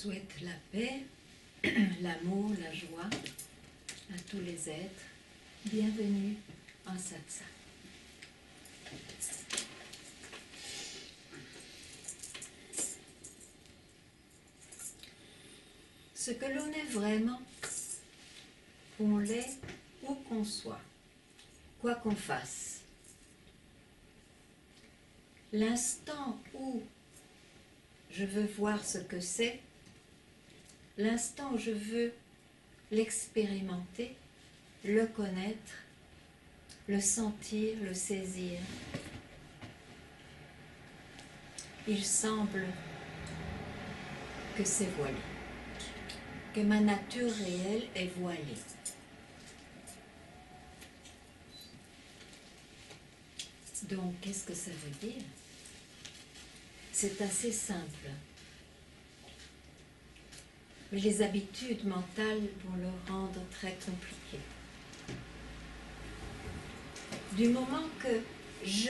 souhaite la paix, l'amour, la joie à tous les êtres. Bienvenue en satsang. Ce que l'on est vraiment, qu'on l'est où qu'on soit, quoi qu'on fasse. L'instant où je veux voir ce que c'est, l'instant où je veux l'expérimenter, le connaître, le sentir, le saisir, il semble que c'est voilé, que ma nature réelle est voilée. Donc, qu'est-ce que ça veut dire? C'est assez simple. Mais les habitudes mentales vont le rendre très compliqué. Du moment que je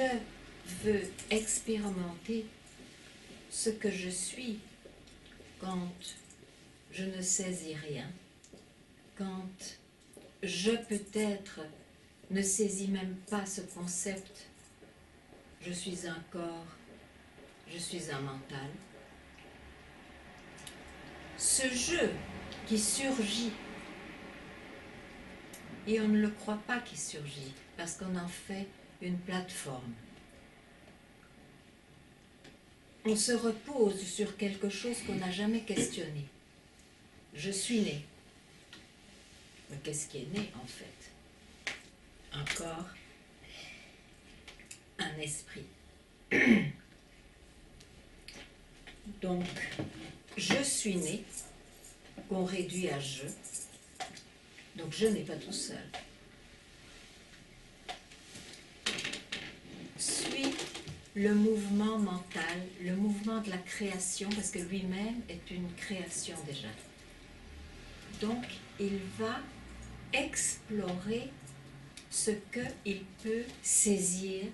veux expérimenter ce que je suis quand je ne saisis rien, quand je peut-être ne saisis même pas ce concept, je suis un corps, je suis un mental. Ce jeu qui surgit, et on ne le croit pas qu'il surgit, parce qu'on en fait une plateforme. On se repose sur quelque chose qu'on n'a jamais questionné. Je suis né. Mais qu'est-ce qui est né en fait? Un corps, un esprit. Donc, je suis né, qu'on réduit à je. Donc, je n'ai pas tout seul. Suis le mouvement mental, le mouvement de la création, parce que lui-même est une création déjà. Donc, il va explorer ce qu'il peut saisir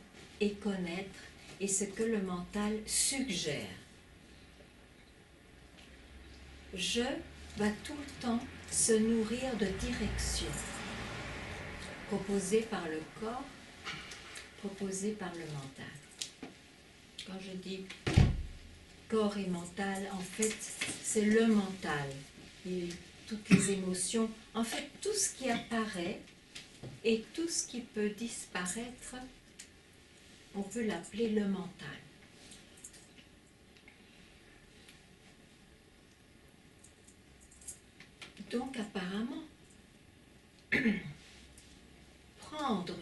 et connaître et ce que le mental suggère. Je va tout le temps se nourrir de directions proposées par le corps, proposées par le mental. Quand je dis corps et mental, en fait, c'est le mental. Et toutes les émotions, en fait, tout ce qui apparaît et tout ce qui peut disparaître, on peut l'appeler le mental. Donc, apparemment, prendre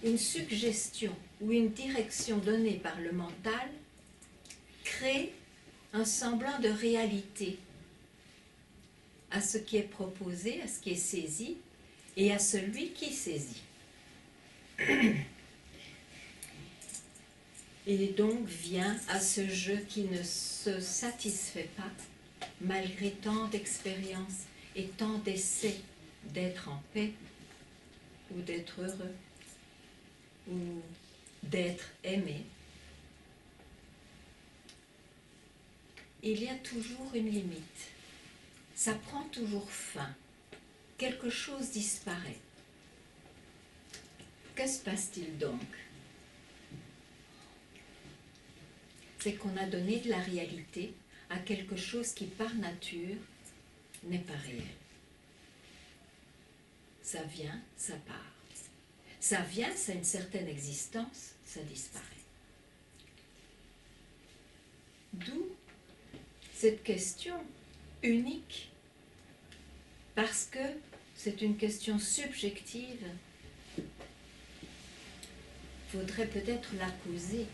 une suggestion ou une direction donnée par le mental crée un semblant de réalité à ce qui est proposé, à ce qui est saisi et à celui qui saisit. Et donc vient à ce jeu qui ne se satisfait pas malgré tant d'expériences et tant d'essais d'être en paix ou d'être heureux ou d'être aimé. Il y a toujours une limite. Ça prend toujours fin. Quelque chose disparaît. Que se passe-t-il donc? C'est qu'on a donné de la réalité à quelque chose qui, par nature, n'est pas réel. Ça vient, ça part. Ça vient, ça a une certaine existence, ça disparaît. D'où cette question unique, parce que c'est une question subjective, il faudrait peut-être la poser.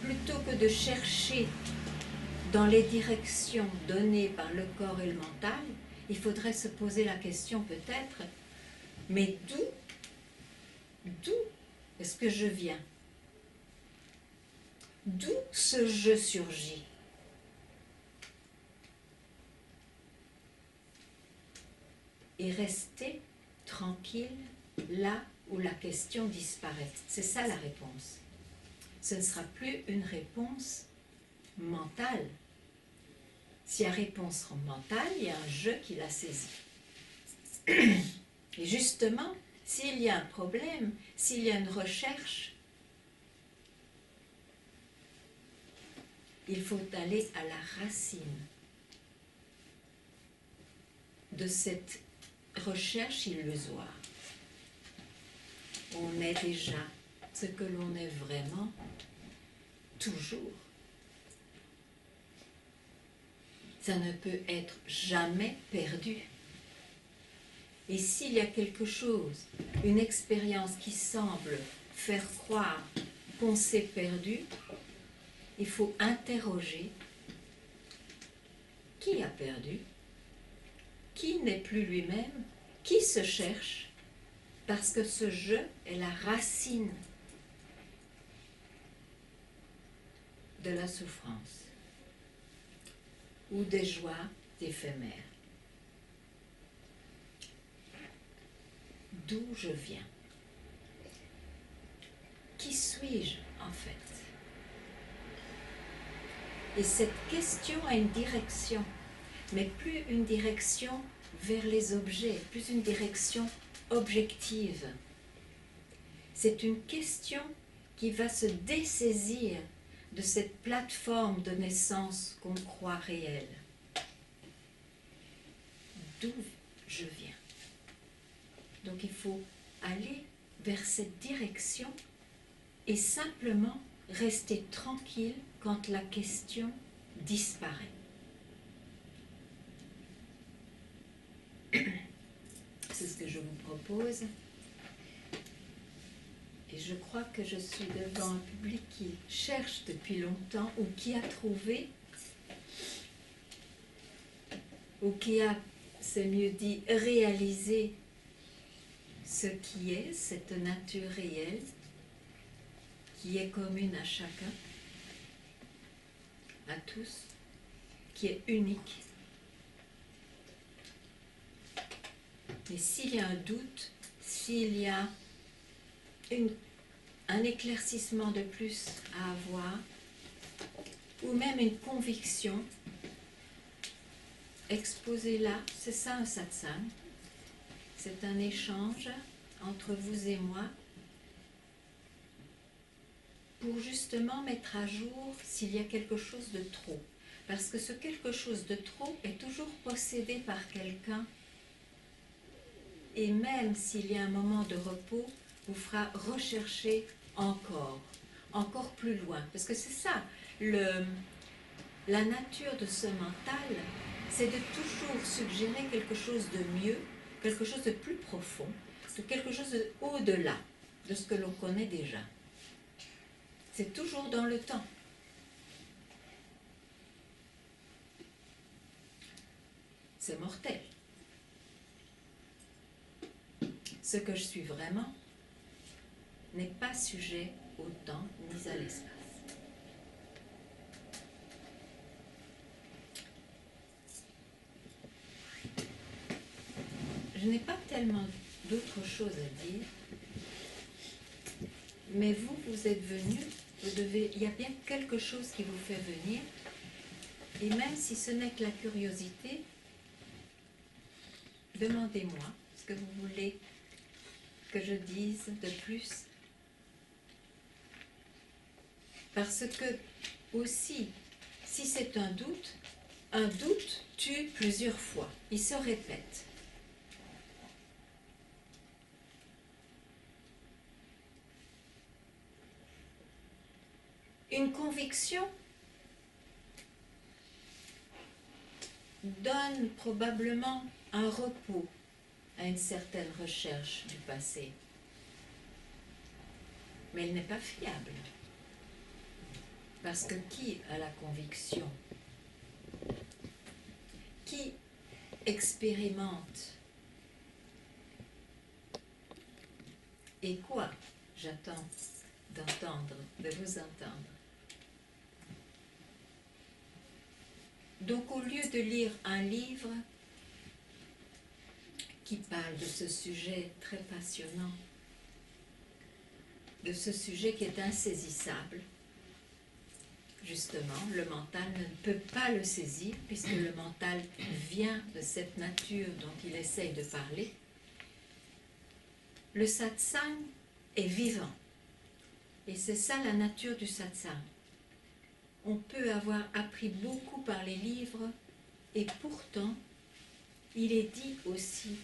Plutôt que de chercher dans les directions données par le corps et le mental, il faudrait se poser la question peut-être, mais d'où est-ce que je viens? D'où ce je surgit? Et rester tranquille là où la question disparaît. C'est ça la réponse. Ce ne sera plus une réponse mentale, S'il y a réponse mentale, il y a un je qui la saisit. Et justement, s'il y a un problème, s'il y a une recherche, il faut aller à la racine de cette recherche illusoire. On est déjà ce que l'on est vraiment, toujours. Ça ne peut être jamais perdu. Et s'il y a quelque chose, une expérience qui semble faire croire qu'on s'est perdu, il faut interroger qui a perdu, qui n'est plus lui-même, qui se cherche, parce que ce je est la racine de la souffrance ou des joies éphémères. D'où je viens? Qui suis-je en fait? Et cette question a une direction, mais plus une direction vers les objets, plus une direction objective. C'est une question qui va se dessaisir de cette plateforme de naissance qu'on croit réelle. D'où je viens? Donc il faut aller vers cette direction et simplement rester tranquille quand la question disparaît. C'est ce que je vous propose. Et je crois que je suis devant un public qui cherche depuis longtemps ou qui a trouvé, ou qui a, c'est mieux dit, réalisé ce qui est, cette nature réelle, qui est commune à chacun, à tous, qui est unique. Mais s'il y a un doute, s'il y a un éclaircissement de plus à avoir, ou même une conviction, exposez-la. C'est ça un satsang. C'est un échange entre vous et moi pour justement mettre à jour s'il y a quelque chose de trop. Parce que ce quelque chose de trop est toujours possédé par quelqu'un. Et même s'il y a un moment de repos, vous fera rechercher encore plus loin. Parce que c'est ça, la nature de ce mental, c'est de toujours suggérer quelque chose de mieux, quelque chose de plus profond, de quelque chose au-delà de ce que l'on connaît déjà. C'est toujours dans le temps. C'est mortel. Ce que je suis vraiment n'est pas sujet au temps ni à l'espace. Je n'ai pas tellement d'autres choses à dire, mais vous êtes venu, il y a bien quelque chose qui vous fait venir, et même si ce n'est que la curiosité, demandez-moi ce que vous voulez que je dise de plus. Parce que, aussi, si c'est un doute tue plusieurs fois, il se répète. Une conviction donne probablement un repos à une certaine recherche du passé. Mais elle n'est pas fiable. Parce que qui a la conviction? Qui expérimente? Et quoi? J'attends d'entendre, de vous entendre. Donc au lieu de lire un livre qui parle de ce sujet très passionnant, de ce sujet qui est insaisissable, justement, le mental ne peut pas le saisir, puisque le mental vient de cette nature dont il essaye de parler. Le satsang est vivant. Et c'est ça la nature du satsang. On peut avoir appris beaucoup par les livres, et pourtant, il est dit aussi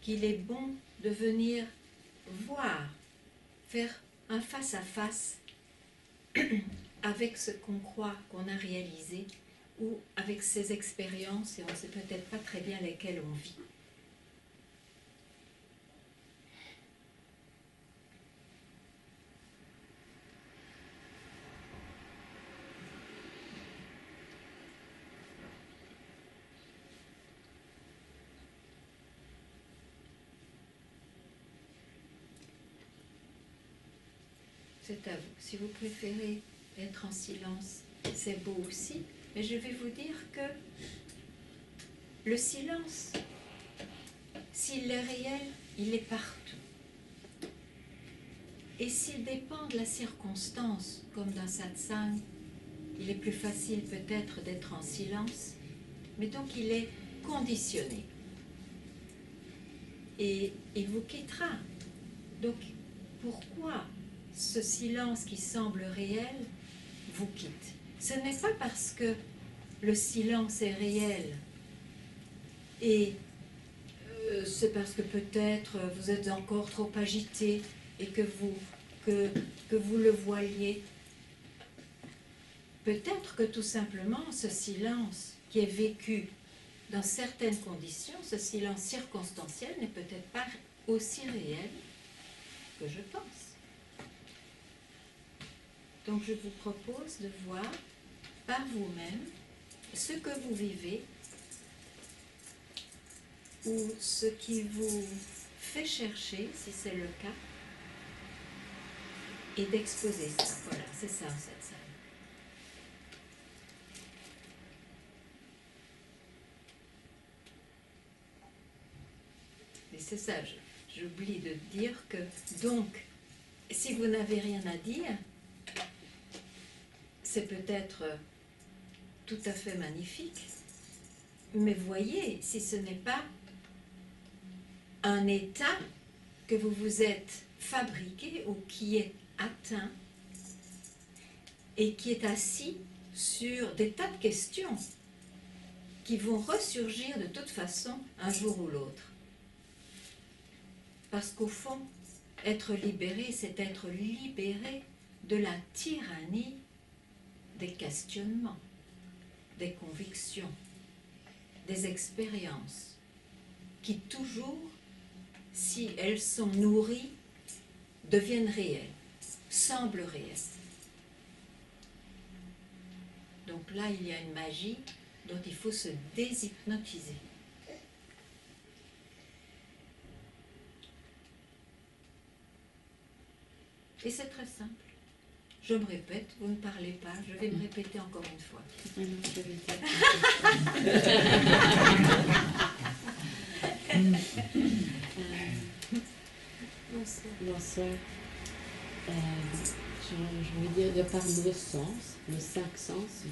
qu'il est bon de venir voir, faire un face-à-face avec ce qu'on croit qu'on a réalisé ou avec ses expériences, et on ne sait peut-être pas très bien lesquelles on vit. C'est à vous. Si vous préférez être en silence, c'est beau aussi. Mais je vais vous dire que le silence, s'il est réel, il est partout. Et s'il dépend de la circonstance, comme dans satsang, il est plus facile peut-être d'être en silence, mais donc il est conditionné. Et il vous quittera. Donc, pourquoi ce silence qui semble réel vous quitte? Ce n'est pas parce que le silence est réel et c'est parce que peut-être vous êtes encore trop agité et que vous le voiliez. Peut-être que tout simplement ce silence qui est vécu dans certaines conditions, ce silence circonstanciel n'est peut-être pas aussi réel que je pense. Donc je vous propose de voir par vous-même ce que vous vivez ou ce qui vous fait chercher, si c'est le cas, et d'exposer ça. Voilà, c'est ça cette salle. Et c'est ça, j'oublie de dire que, donc, si vous n'avez rien à dire, c'est peut-être tout à fait magnifique, mais voyez, si ce n'est pas un état que vous vous êtes fabriqué ou qui est atteint et qui est assis sur des tas de questions qui vont ressurgir de toute façon un jour ou l'autre. Parce qu'au fond, être libéré, c'est être libéré de la tyrannie des questionnements, des convictions, des expériences, qui toujours, si elles sont nourries, deviennent réelles, semblent réelles. Donc là, il y a une magie dont il faut se déshypnotiser. Et c'est très simple. Je me répète, vous ne parlez pas, je vais me répéter encore une fois. Bonsoir. Bonsoir. Je veux dire, de par nos sens, nos 5 sens,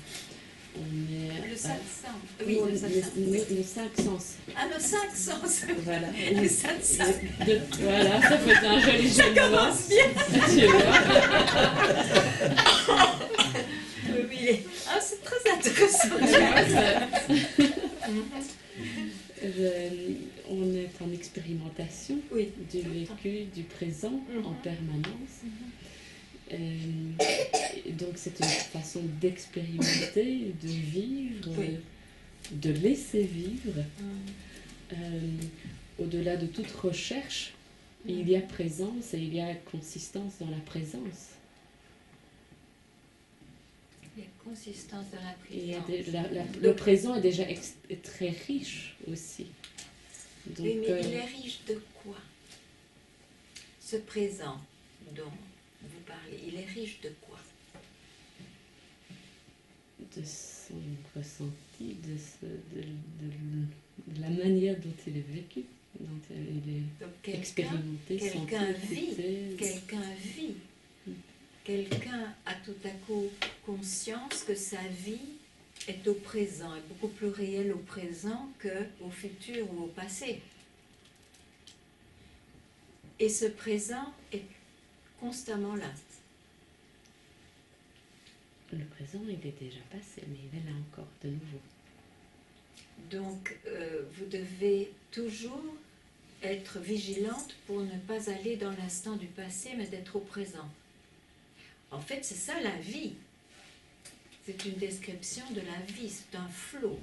on est... Le 5 sens. Oui, nos 5 sens. Ah, nos 5 sens. Voilà. Les 5 sens. Voilà, ça fait un joli jeu de commence bien. Tu vois. Oui, ah, c'est très intéressant. On est en expérimentation du vécu, du présent en permanence. Donc c'est une façon d'expérimenter, de vivre, de laisser vivre. Au-delà de toute recherche, il y a présence et il y a consistance dans la présence. Il y a consistance dans la présence. Le présent est déjà très riche aussi. Donc, oui, mais il est riche de quoi? Ce présent dont vous parlez, il est riche de quoi? De son ressenti, de la manière dont il est vécu, dont il est expérimenté, quelqu'un vit. quelqu'un a tout à coup conscience que sa vie est au présent, est beaucoup plus réelle au présent qu'au futur ou au passé. Et ce présent est constamment là. Le présent, il est déjà passé, mais il est là encore de nouveau. Donc, vous devez toujours être vigilante pour ne pas aller dans l'instant du passé, mais d'être au présent. En fait, c'est ça la vie. C'est une description de la vie, c'est un flot.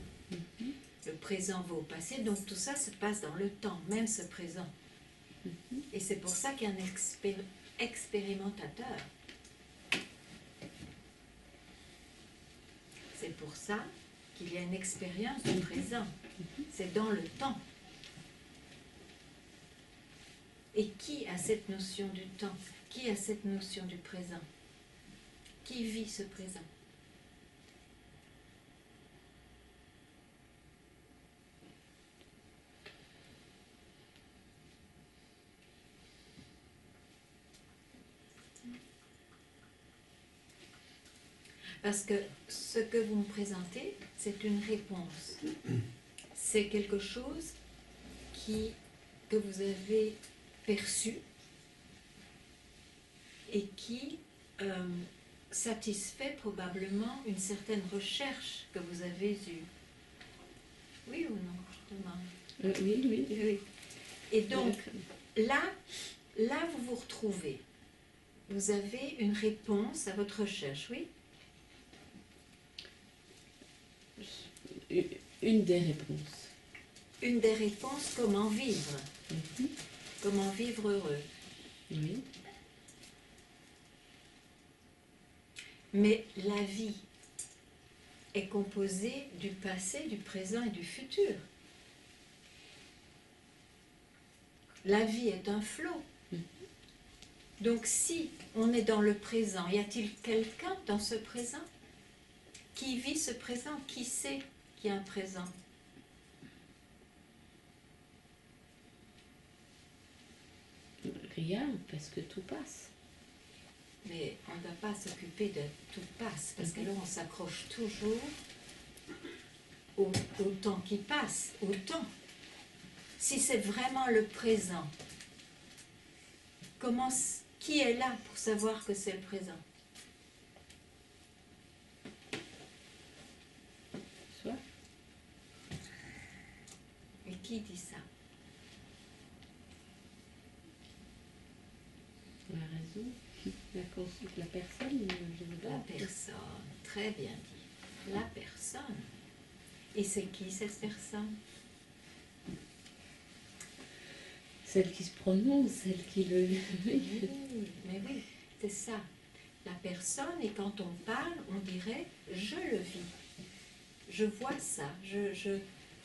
Le présent va au passé, donc tout ça se passe dans le temps, même ce présent. Et c'est pour ça qu'il y a un expérimentateur. C'est pour ça qu'il y a une expérience du présent. C'est dans le temps. Et qui a cette notion du temps? Qui a cette notion du présent? Qui vit ce présent? Parce que ce que vous me présentez, c'est une réponse. C'est quelque chose que vous avez perçu et qui satisfait probablement une certaine recherche que vous avez eue. Oui ou non, je demande. Oui. Et donc, là, vous vous retrouvez. Vous avez une réponse à votre recherche, oui? Une des réponses. Une des réponses, comment vivre. Comment vivre heureux. Oui. Mais la vie est composée du passé, du présent et du futur. La vie est un flot. Donc si on est dans le présent, y a-t-il quelqu'un dans ce présent qui vit ce présent? Qui sait qu'il y a un présent? Rien, parce que tout passe. Mais on ne va pas s'occuper de tout passe, parce que là on s'accroche toujours au temps qui passe, au temps. Si c'est vraiment le présent, qui est là pour savoir que c'est le présent? Soit. Et qui dit ça? La raison, la personne, La personne, très bien dit. La personne. Et c'est qui cette personne? Celle qui se prononce, celle qui le... Oui, mais oui, c'est ça. La personne, et quand on parle, on dirait « je le vis ». Je vois ça,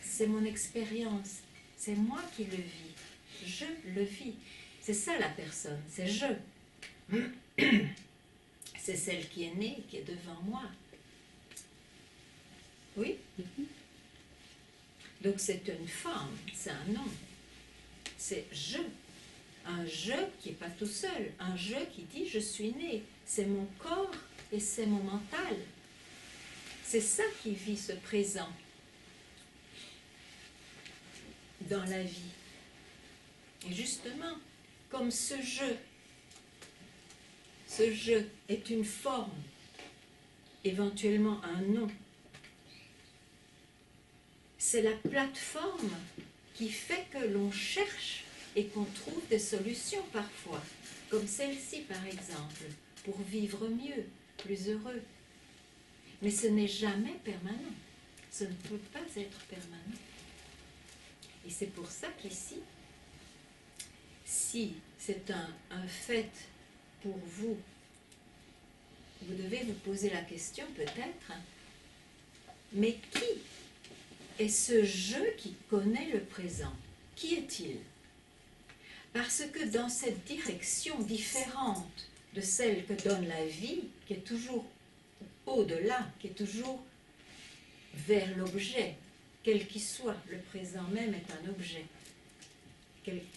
c'est mon expérience, c'est moi qui le vis. Je le vis. C'est ça la personne, c'est je. C'est celle qui est née, qui est devant moi. Oui? Donc c'est une forme, c'est un nom. C'est je. Un je qui n'est pas tout seul. Un je qui dit je suis né. C'est mon corps et c'est mon mental. C'est ça qui vit ce présent dans la vie. Et justement, comme ce je est une forme, éventuellement un nom, c'est la plateforme qui fait que l'on cherche et qu'on trouve des solutions parfois, comme celle-ci par exemple, pour vivre mieux, plus heureux. Mais ce n'est jamais permanent. Ce ne peut pas être permanent. Et c'est pour ça qu'ici, si c'est un fait pour vous, vous devez vous poser la question peut-être, mais qui est ce je qui connaît le présent? Qui est-il? Parce que dans cette direction différente de celle que donne la vie, qui est toujours au-delà, qui est toujours vers l'objet, quel qu'il soit, le présent même est un objet,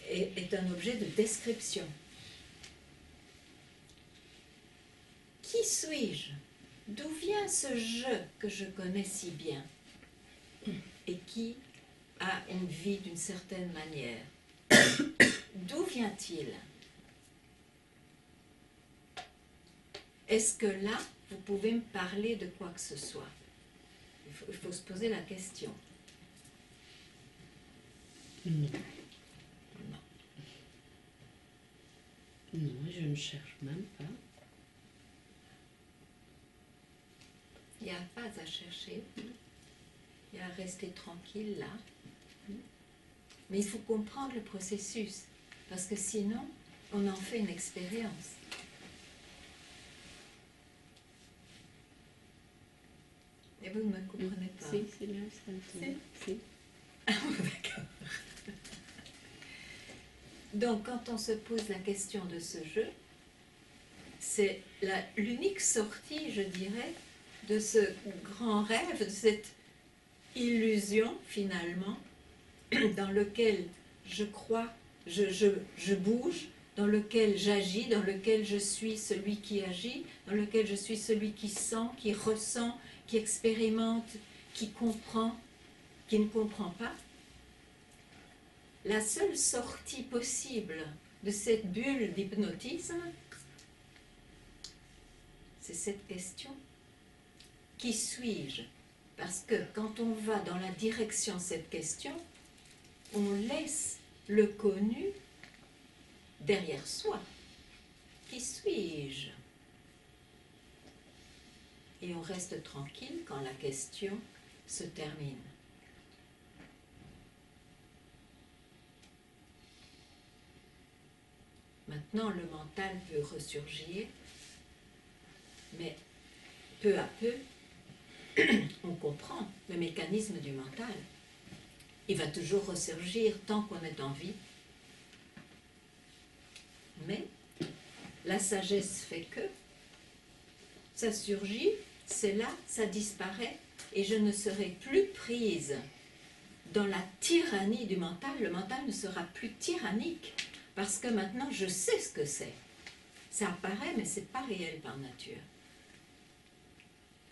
est un objet de description. Qui suis-je? D'où vient ce je que je connais si bien et qui a une vie d'une certaine manière? D'où vient-il? Est-ce que là, vous pouvez me parler de quoi que ce soit? Il faut se poser la question. Non. Non. Non, je ne cherche même pas. Il n'y a pas à chercher. Il y a à rester tranquille là. Mais il faut comprendre le processus. Parce que sinon, on en fait une expérience. Et vous ne me comprenez pas. Si, c'est là, ça me si. Ah, d'accord. Donc, quand on se pose la question de ce jeu, c'est l'unique sortie, je dirais, de ce grand rêve, de cette illusion, finalement, dans lequel je crois, je bouge, dans lequel j'agis, dans lequel je suis celui qui agit, dans lequel je suis celui qui sent, qui ressent, qui expérimente, qui comprend, qui ne comprend pas. La seule sortie possible de cette bulle d'hypnotisme, c'est cette question. Qui suis-je? Parce que quand on va dans la direction de cette question, on laisse le connu derrière soi. Qui suis-je? Et on reste tranquille quand la question se termine. Maintenant, le mental peut ressurgir, mais peu à peu, on comprend le mécanisme du mental. Il va toujours ressurgir tant qu'on est en vie. Mais la sagesse fait que ça surgit, c'est là, ça disparaît, et je ne serai plus prise dans la tyrannie du mental. Le mental ne sera plus tyrannique, parce que maintenant je sais ce que c'est. Ça apparaît, mais ce n'est pas réel par nature.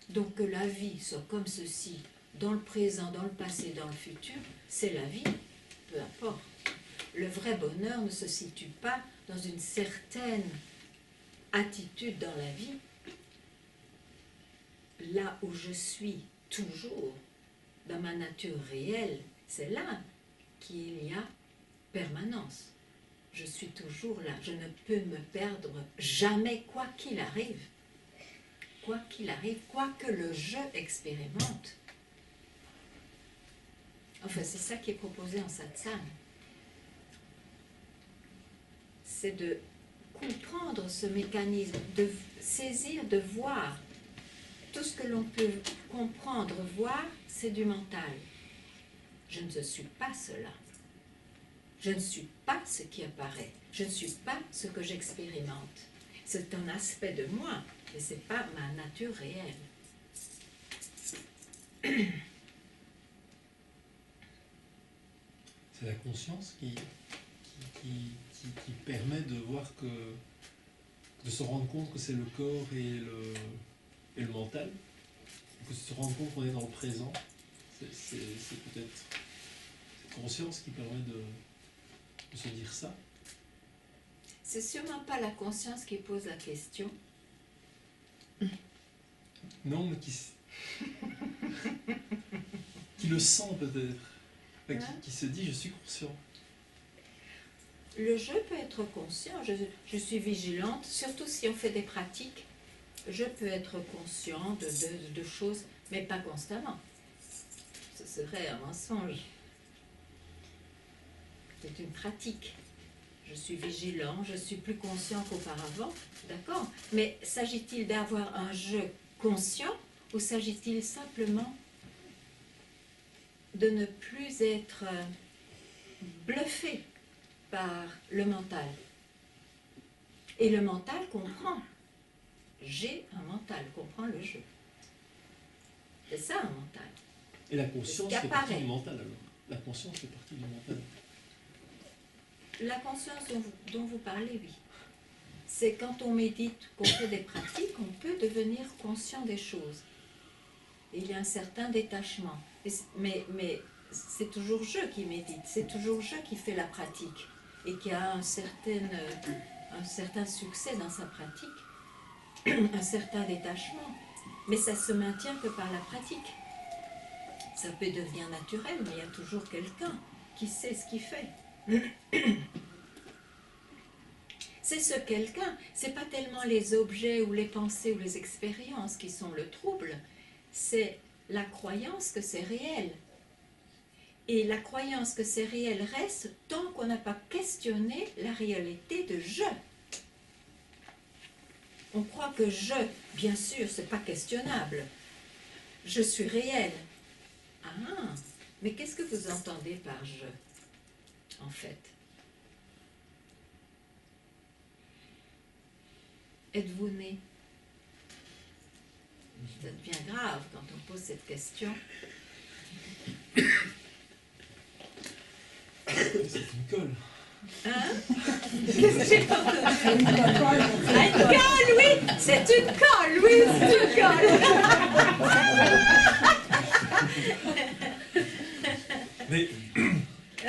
Donc que la vie soit comme ceci, dans le présent, dans le passé, dans le futur, c'est la vie, peu importe. Le vrai bonheur ne se situe pas dans une certaine attitude dans la vie. Là où je suis toujours, dans ma nature réelle, c'est là qu'il y a permanence. Je suis toujours là, je ne peux me perdre jamais, quoi qu'il arrive. Quoi qu'il arrive, quoi que le je expérimente. Enfin, c'est ça qui est proposé en satsang. C'est de comprendre ce mécanisme, de saisir, de voir. Tout ce que l'on peut comprendre, voir, c'est du mental. Je ne suis pas cela. Je ne suis pas ce qui apparaît. Je ne suis pas ce que j'expérimente. C'est un aspect de moi, mais ce n'est pas ma nature réelle. C'est la conscience qui permet de voir que, de se rendre compte que c'est le corps et le mental, que se rendre compte qu'on est dans le présent. C'est peut-être cette conscience qui permet de se dire ça. C'est sûrement pas la conscience qui pose la question. Non, mais qui le sent peut-être. Enfin, qui se dit, je suis conscient. Le je peut être conscient, je suis vigilante, surtout si on fait des pratiques. Je peux être conscient de choses, mais pas constamment. Ce serait un mensonge. C'est une pratique. Je suis vigilant, je suis plus conscient qu'auparavant, d'accord? Mais s'agit-il d'avoir un je conscient ou s'agit-il simplement de ne plus être bluffé par le mental? Et le mental comprend. J'ai un mental, comprend le je. C'est ça un mental. Et la conscience fait partie du mental alors. La conscience fait partie du mental. La conscience dont vous parlez, oui. C'est quand on médite, qu'on fait des pratiques, on peut devenir conscient des choses. Et il y a un certain détachement. Mais c'est toujours je qui médite, c'est toujours je qui fais la pratique et qui a un certain succès dans sa pratique, un certain détachement. Mais ça se maintient que par la pratique. Ça peut devenir naturel, mais il y a toujours quelqu'un qui sait ce qu'il fait. C'est ce quelqu'un, c'est pas tellement les objets ou les pensées ou les expériences qui sont le trouble, c'est la croyance que c'est réel. Et la croyance que c'est réel reste tant qu'on n'a pas questionné la réalité de je. On croit que je, bien sûr, c'est pas questionnable. Je suis réel. Ah, mais qu'est-ce que vous entendez par je, en fait? Êtes-vous né? Ça devient grave quand on pose cette question. C'est une colle. Hein? Qu'est-ce que j'ai pas entendu? Une colle, oui! C'est une colle, oui, c'est une colle! Mais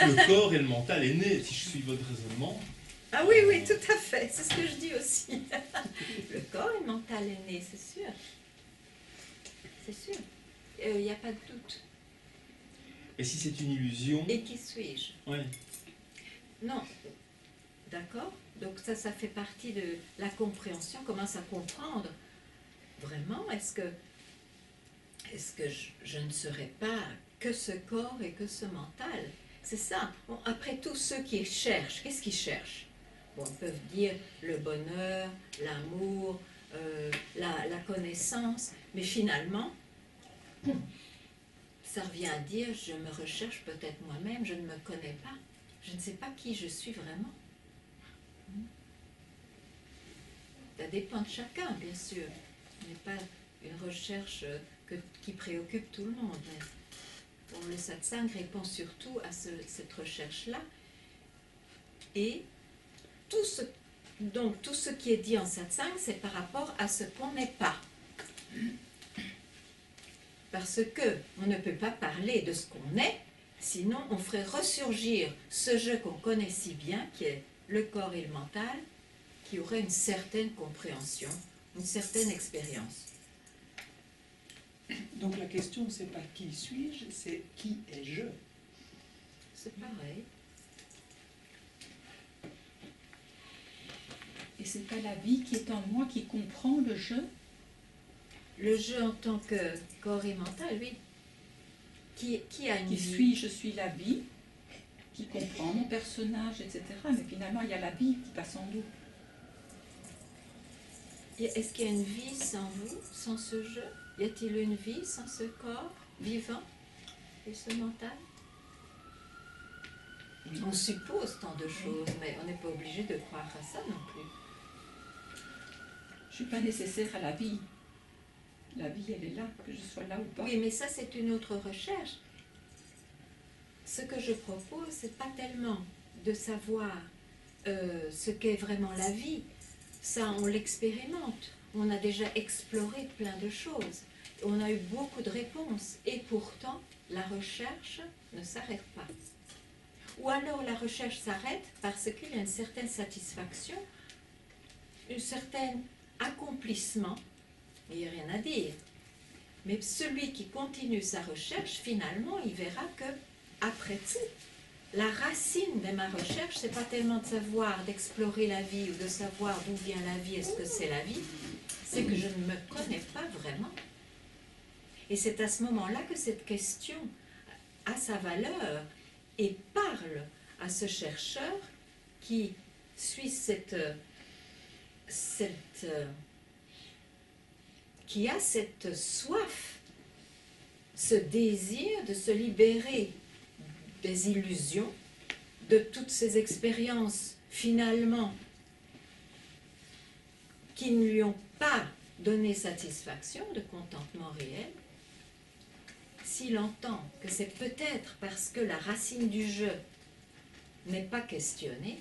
le corps et le mental est né, si je suis votre raisonnement. Ah oui, oui, tout à fait, c'est ce que je dis aussi. Le corps et le mental est né, c'est sûr. C'est sûr. Il n'y a pas de doute. Et si c'est une illusion? Et qui suis-je? Oui. Non. D'accord? Donc ça fait partie de la compréhension, commence à comprendre. Vraiment, est-ce que je ne serais pas que ce corps et que ce mental? C'est ça. Bon, après, tous ceux qui cherchent, qu'est-ce qu'ils cherchent? Bon, ils peuvent dire le bonheur, l'amour, la connaissance, mais finalement, ça revient à dire, je me recherche peut-être moi-même, je ne me connais pas, je ne sais pas qui je suis vraiment. Ça dépend de chacun, bien sûr. Ce n'est pas une recherche qui préoccupe tout le monde. Mais bon, le satsang répond surtout à cette recherche-là. Et donc tout ce qui est dit en satsang, c'est par rapport à ce qu'on n'est pas. Parce que on ne peut pas parler de ce qu'on est, sinon on ferait ressurgir ce je qu'on connaît si bien, qui est le corps et le mental, qui aurait une certaine compréhension, une certaine expérience. Donc la question, c'est pas qui suis-je, c'est qui est-je. C'est pareil. Et c'est pas la vie qui est en moi qui comprend le je? Le je en tant que corps et mental, oui. Qui a une Qui vie? suis, je suis la vie, qui comprend mon personnage, etc. Mais finalement, il y a la vie qui passe en nous. Est-ce qu'il y a une vie sans vous, sans ce je? Y a-t-il une vie sans ce corps vivant et ce mental? On suppose tant de choses, mais on n'est pas obligé de croire à ça non plus. Je ne suis pas nécessaire à la vie. La vie, elle est là, que je sois là ou pas. Oui, mais ça, c'est une autre recherche. Ce que je propose, c'est pas tellement de savoir ce qu'est vraiment la vie. Ça, on l'expérimente. On a déjà exploré plein de choses. On a eu beaucoup de réponses. Et pourtant, la recherche ne s'arrête pas. Ou alors la recherche s'arrête parce qu'il y a une certaine satisfaction, un certain accomplissement. Il n'y a rien à dire. Mais celui qui continue sa recherche, finalement, il verra que, après tout, la racine de ma recherche, c'est pas tellement de savoir, d'explorer la vie ou de savoir d'où vient la vie et ce que c'est la vie, c'est que je ne me connais pas vraiment. Et c'est à ce moment-là que cette question a sa valeur et parle à ce chercheur qui suit qui a cette soif, ce désir de se libérer des illusions, de toutes ces expériences finalement qui ne lui ont pas donné satisfaction, de contentement réel. S'il entend que c'est peut-être parce que la racine du je n'est pas questionnée,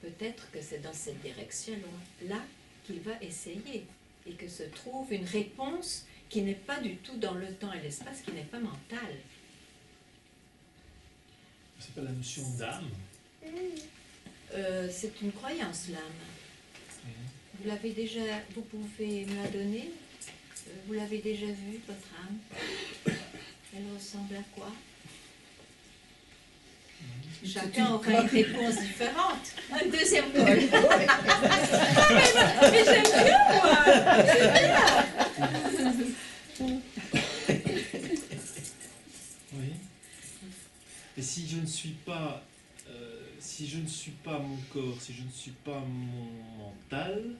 peut-être que c'est dans cette direction-là qu'il va essayer. et que se trouve une réponse qui n'est pas du tout dans le temps et l'espace, qui n'est pas mentale. C'est pas la notion d'âme. C'est une croyance, l'âme. Vous l'avez déjà, vous pouvez me la donner? Vous l'avez déjà vue, votre âme? Elle ressemble à quoi? Chacun aura une réponse différente. Un deuxième col. Mais j'aime bien, moi. Oui. Et si je ne suis pas, mon corps, si je ne suis pas mon mental,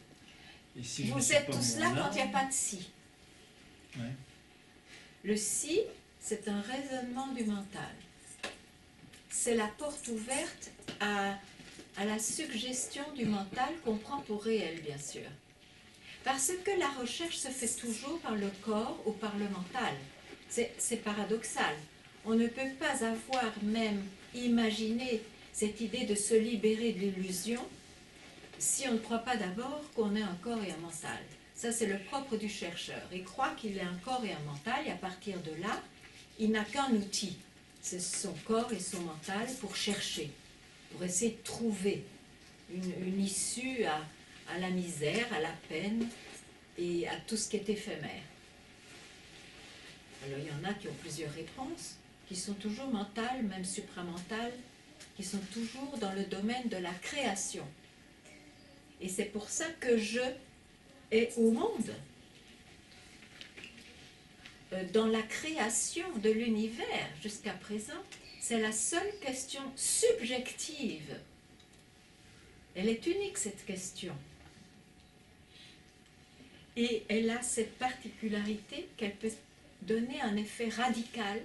et si je ne Vous suis êtes pas tous mon là quand il n'y a âme, pas de si. ouais. Le si, c'est un raisonnement du mental. C'est la porte ouverte à la suggestion du mental qu'on prend pour réel, bien sûr. Parce que la recherche se fait toujours par le corps ou par le mental. C'est paradoxal. On ne peut pas avoir même imaginé cette idée de se libérer de l'illusion si on ne croit pas d'abord qu'on a un corps et un mental. Ça, c'est le propre du chercheur. Il croit qu'il a un corps et un mental, et à partir de là, il n'a qu'un outil. C'est son corps et son mental pour chercher, pour essayer de trouver une issue à la misère, à la peine et à tout ce qui est éphémère. Alors, il y en a qui ont plusieurs réponses, qui sont toujours mentales, même supramentales, qui sont toujours dans le domaine de la création. Et c'est pour ça que je est au monde. Dans la création de l'univers jusqu'à présent, c'est la seule question subjective. Elle est unique, cette question. Et elle a cette particularité qu'elle peut donner un effet radical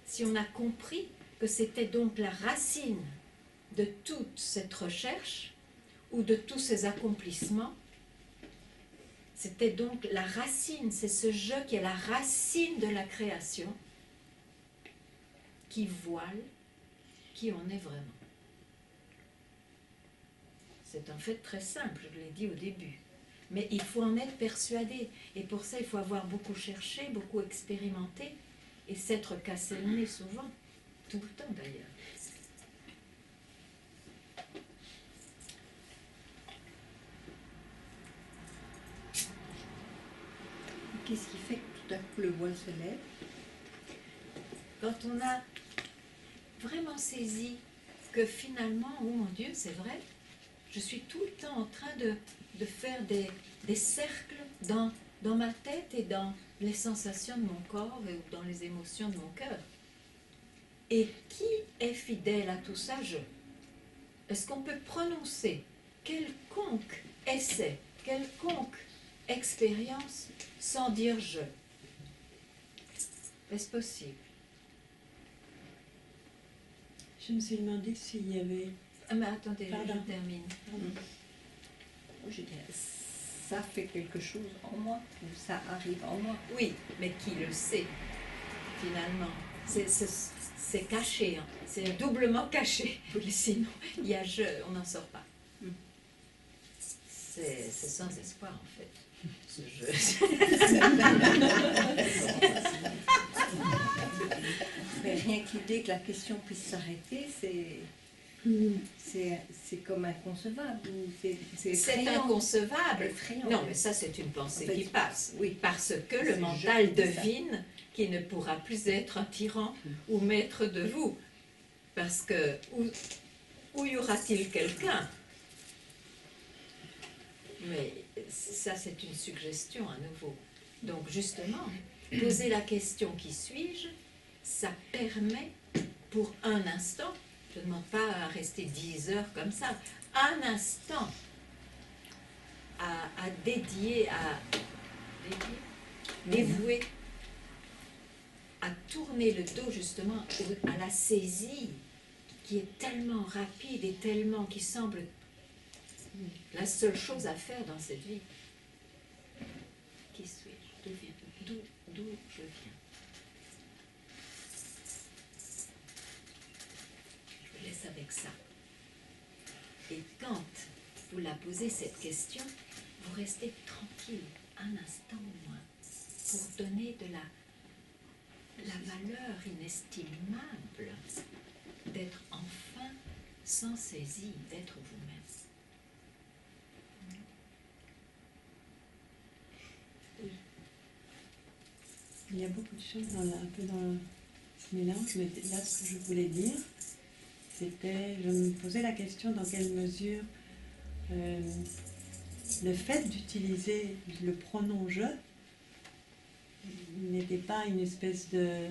si on a compris que c'était donc la racine de toute cette recherche ou de tous ces accomplissements. C'était donc la racine, c'est ce jeu qui est la racine de la création qui voile qui on est vraiment. C'est un fait très simple, je l'ai dit au début. Mais il faut en être persuadé. Et pour ça, il faut avoir beaucoup cherché, beaucoup expérimenté et s'être cassé le nez souvent, tout le temps d'ailleurs. Qu'est-ce qui fait que tout à coup le voile se lève? Quand on a vraiment saisi que finalement, oh mon Dieu, c'est vrai, je suis tout le temps en train de faire des cercles dans ma tête et dans les sensations de mon corps et dans les émotions de mon cœur. Et qui est fidèle à tout ça? Je. Est-ce qu'on peut prononcer quelconque essai, quelconque expérience sans dire je? Est-ce possible? Je me suis demandé s'il y avait... Ah mais attendez, Pardon. je termine. Je dirais, ça fait quelque chose en moi, ou ça arrive en moi. Oui, mais qui le sait, finalement? C'est caché, hein. C'est doublement caché. Sinon, il y a je, on n'en sort pas. C'est sans espoir, en fait, ce jeu. Mais rien que l'idée que la question puisse s'arrêter, c'est comme inconcevable. C'est C'est effrayant. inconcevable. Effrayant. Non, mais ça, c'est une pensée En fait, qui passe. oui. Parce que C'est le mental je dis ça. devine qu'il ne pourra plus être un tyran ou maître de vous. Parce que, où y aura-t-il quelqu'un? Mais ça, c'est une suggestion à nouveau. Donc, justement, poser la question « qui suis-je ?» ça permet, pour un instant, je ne demande pas à rester 10 heures comme ça, un instant à dédier, dévouer, à tourner le dos justement à la saisie qui est tellement rapide et tellement qui semble la seule chose à faire dans cette vie. Qui suis-je? D'où je viens? Je vous laisse avec ça. Et quand vous la posez cette question, vous restez tranquille un instant au moins pour donner de la valeur inestimable d'être enfin sans saisie, d'être vous-même. Oui. Il y a beaucoup de choses un peu dans ce mélange, mais là, ce que je voulais dire, c'était, je me posais la question dans quelle mesure le fait d'utiliser le pronom je n'était pas une espèce de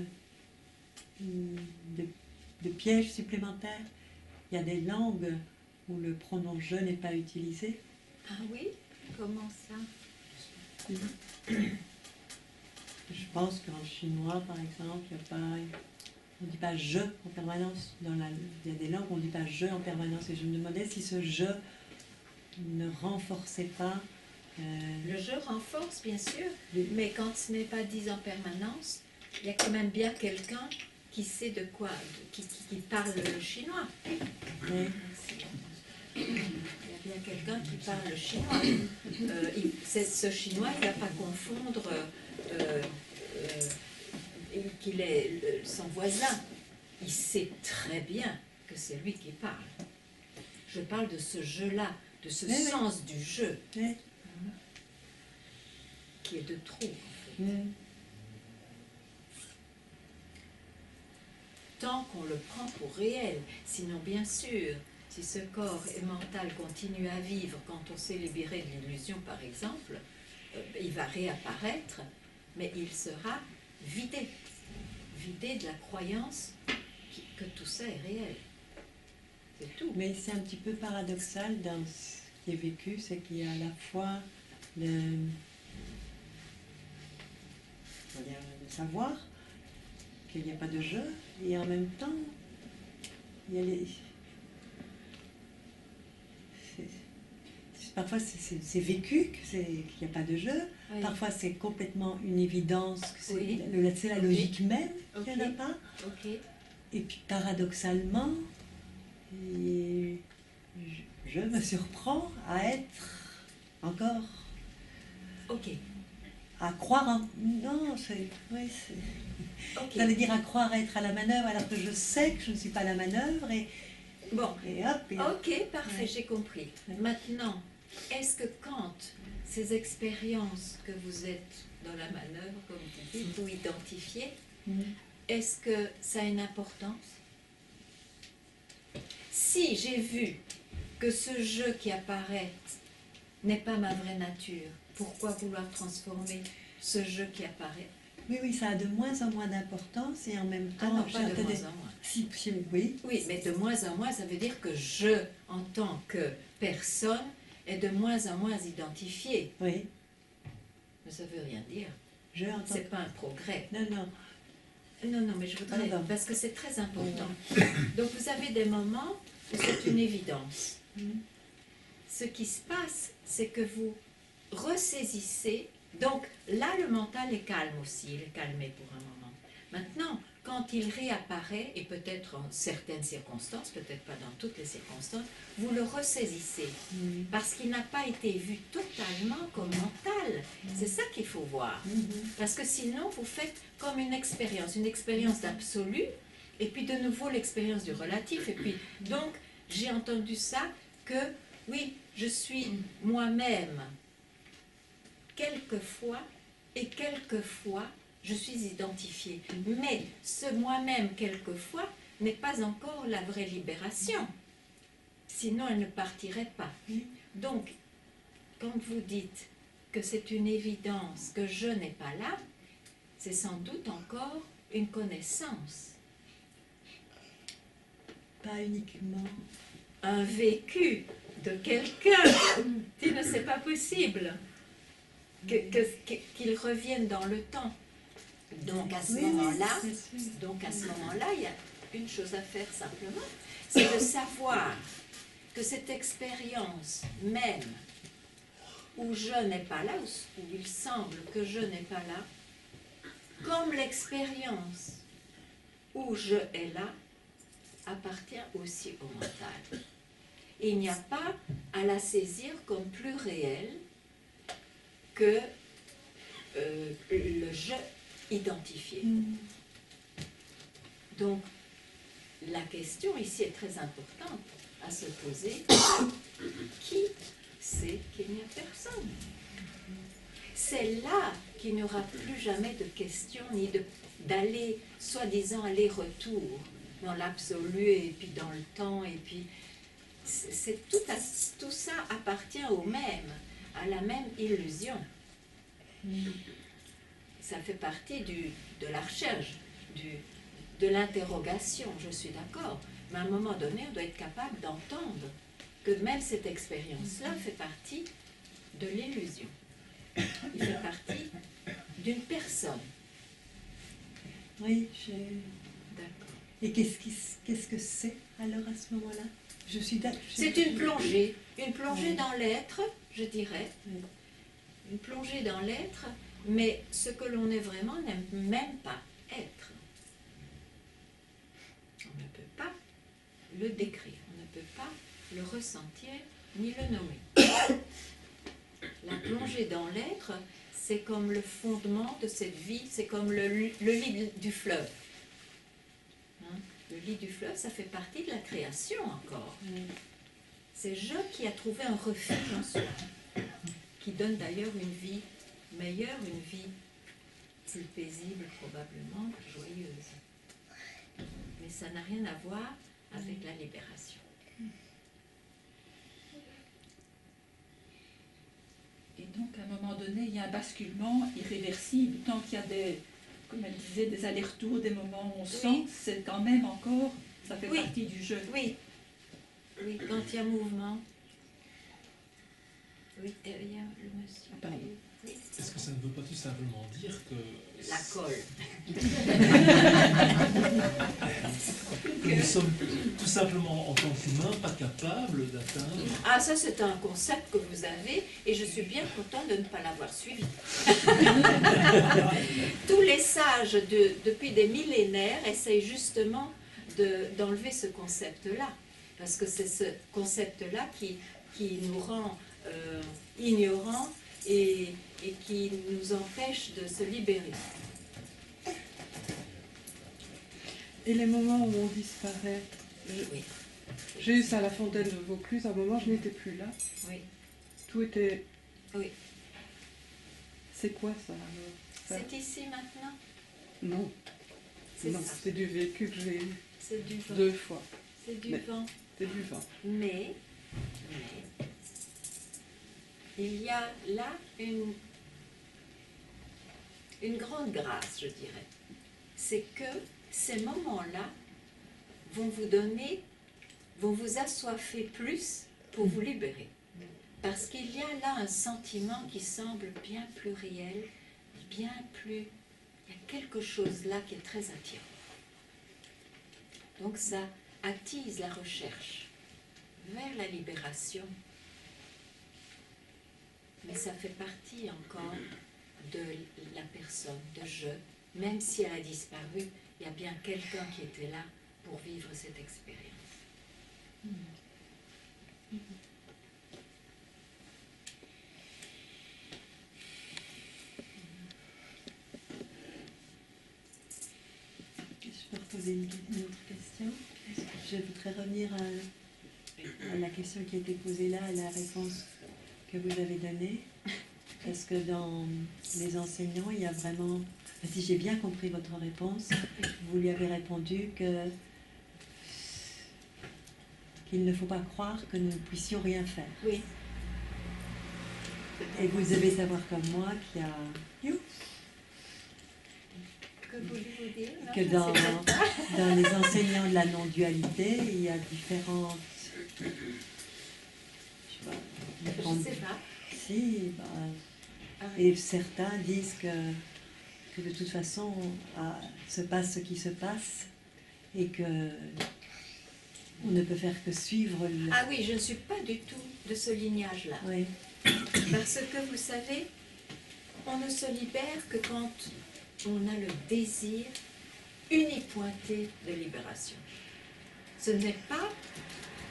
piège supplémentaire. Il y a des langues où le pronom je n'est pas utilisé. Ah oui? Comment ça? Je pense qu'en chinois, par exemple, on ne dit pas je en permanence. Il y a des langues où on ne dit pas je en permanence. Et je me demandais si ce je ne renforçait pas. Le je renforce, bien sûr, mais quand ce n'est pas dit en permanence, il y a quand même bien quelqu'un qui sait de quoi, qui parle le chinois. Oui. Il y a bien quelqu'un qui parle le chinois. Ce chinois, il ne va pas confondre qu'il est son voisin. Il sait très bien que c'est lui qui parle. Je parle de ce jeu-là, de ce sens du jeu, qui est de trop, en fait. Tant qu'on le prend pour réel. Sinon, bien sûr, si ce corps et mental continue à vivre quand on s'est libéré de l'illusion, par exemple, il va réapparaître, mais il sera vidé. Vidé de la croyance que tout ça est réel. C'est tout. Mais c'est un petit peu paradoxal dans ce qui est vécu, c'est qu'il y a à la fois le savoir qu'il n'y a pas de jeu, et en même temps, il y a parfois c'est vécu qu'il n'y a pas de jeu, Oui. parfois c'est complètement une évidence, que c'est Oui. c'est la logique même qu'il n'y en a Ok. pas. Ok. Et puis paradoxalement, je me surprends à être encore, Ok. à croire en... Non, Ok. ça veut dire à croire à être à la manœuvre alors que je sais que je ne suis pas à la manœuvre Bon. et hop. Ok, parfait, Ouais. j'ai compris. Ouais. Maintenant, est-ce que quand ces expériences que vous êtes dans la manœuvre, comme vous dites, vous identifiez, est-ce que ça a une importance? Si j'ai vu que ce jeu qui apparaît n'est pas ma vraie nature, pourquoi vouloir transformer ce jeu qui apparaît? Oui, ça a de moins en moins d'importance et en même Ah temps... non, pas de moins en moins. Oui. Oui, mais de moins en moins, ça veut dire que je, en tant que personne, est de moins en moins identifié. Oui. Mais ça veut rien dire. Je entends... C'est pas un progrès. Non, non. Non, mais je voudrais... Pardon. Parce que c'est très important. Donc vous avez des moments où c'est une évidence. Ce qui se passe, c'est que vous ressaisissez. Donc là, le mental est calme aussi. Il est calmé pour un moment. Maintenant, quand il réapparaît, et peut-être en certaines circonstances, peut-être pas dans toutes les circonstances, vous le ressaisissez. Parce qu'il n'a pas été vu totalement comme mental. C'est ça qu'il faut voir. Parce que sinon, vous faites comme une expérience d'absolu, et puis de nouveau l'expérience du relatif. Et puis, donc, j'ai entendu ça, que oui, je suis moi-même, quelquefois, et quelquefois, je suis identifiée. Mais ce moi-même, quelquefois, n'est pas encore la vraie libération. Sinon, elle ne partirait pas. Donc, quand vous dites que c'est une évidence, que je n'ai pas là, c'est sans doute encore une connaissance. Pas uniquement. Un vécu de quelqu'un. Ne c'est pas possible qu'il revienne dans le temps. Donc à ce moment-là, il y a une chose à faire simplement, c'est de savoir que cette expérience même où je n'ai pas là, où il semble que je n'ai pas là, comme l'expérience où je est là, appartient aussi au mental. Et il n'y a pas à la saisir comme plus réelle que le je identifié. Donc, la question ici est très importante à se poser. Qui sait qu'il n'y a personne? C'est là qu'il n'y aura plus jamais de question, ni d'aller, soi-disant, aller-retour dans l'absolu et puis dans le temps. Et puis, tout ça appartient au même, à la même illusion. Ça fait partie de la recherche, de l'interrogation, je suis d'accord. Mais à un moment donné, on doit être capable d'entendre que même cette expérience-là fait partie de l'illusion. Il fait partie d'une personne. Oui, D'accord. Et qu'est-ce que c'est alors à ce moment-là? Je suis d'accord. C'est une plongée dans l'être, je dirais. Oui. Une plongée dans l'être, mais ce que l'on est vraiment n'aime même pas être. On ne peut pas le décrire, on ne peut pas le ressentir ni le nommer. La plongée dans l'être, c'est comme le fondement de cette vie, c'est comme le lit du fleuve. Hein? Le lit du fleuve, ça fait partie de la création encore. C'est je qui a trouvé un refuge en soi, qui donne d'ailleurs une vie meilleure, une vie plus paisible probablement, plus joyeuse. Mais ça n'a rien à voir avec la libération. Et donc, à un moment donné, il y a un basculement irréversible. Tant qu'il y a des, comme elle disait, des allers-retours, des moments où on sent, c'est quand même encore, ça fait partie du jeu. Oui, oui, quand il y a mouvement. Oui, il y a le monsieur. Ah, pardon. Oui. Est-ce que ça ne veut pas tout simplement dire que La colle. que nous sommes tout simplement en tant qu'humains pas capables d'atteindre Ah, ça c'est un concept que vous avez et je suis bien contente de ne pas l'avoir suivi. Tous les sages depuis des millénaires essayent justement d'enlever ce concept-là. Parce que c'est ce concept-là qui nous rend ignorants et qui nous empêche de se libérer. Et les moments où on disparaît, Oui. j'ai eu ça à la fontaine de Vaucluse, à un moment je n'étais plus là. Oui. Tout était... Oui. C'est quoi ça alors? Ça- C'est ici maintenant? Non, C'est non, ça. c'est du vécu que j'ai eu C'est du vent. 2 fois. C'est du Mais- vent. C'est du vent. Mais il y a là une grande grâce, je dirais. C'est que ces moments-là vont vous assoiffer plus pour vous libérer. Parce qu'il y a là un sentiment qui semble bien plus réel, bien plus... Il y a quelque chose là qui est très attirant. Donc ça attise la recherche vers la libération. Mais ça fait partie encore de la personne, de je. Même si elle a disparu, il y a bien quelqu'un qui était là pour vivre cette expérience. Je peux reposer une autre question. Je voudrais revenir à la question qui a été posée là, à la réponse que vous avez donnée. Parce que dans les enseignants, il y a vraiment... Si j'ai bien compris votre réponse, vous lui avez répondu qu'il ne faut pas croire que nous ne puissions rien faire. Oui. Et vous devez savoir comme moi qu'il y a... Que voulez-vous dire? Non, que je ne sais pas. dans les enseignants de la non-dualité, il y a différentes... Je ne sais pas. Si, Ah oui. et certains disent que de toute façon, se passe ce qui se passe et que on ne peut faire que suivre le... Ah oui, je ne suis pas du tout de ce lignage-là. Oui, Parce que vous savez, on ne se libère que quand on a le désir unipointé de libération. Ce n'est pas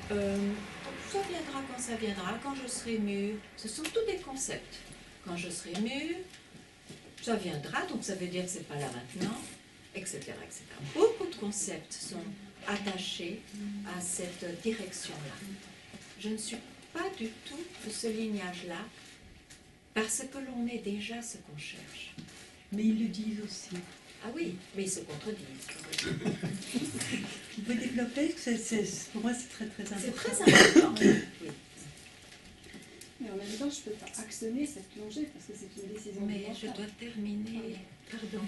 ça viendra quand ça viendra, quand je serai mûr. Ce sont tous des concepts quand je serai mûr, ça viendra, donc ça veut dire que c'est pas là maintenant, etc., etc. Beaucoup de concepts sont attachés à cette direction-là. Je ne suis pas du tout de ce lignage-là, parce que l'on est déjà ce qu'on cherche. Mais ils le disent aussi. Ah oui, mais ils se contredisent. Vous pouvez développer, pour moi c'est très très important. C'est très important. Oui. Mais en même temps, je ne peux pas actionner cette plongée parce que c'est une décision Mais mentale. je dois terminer. Pardon.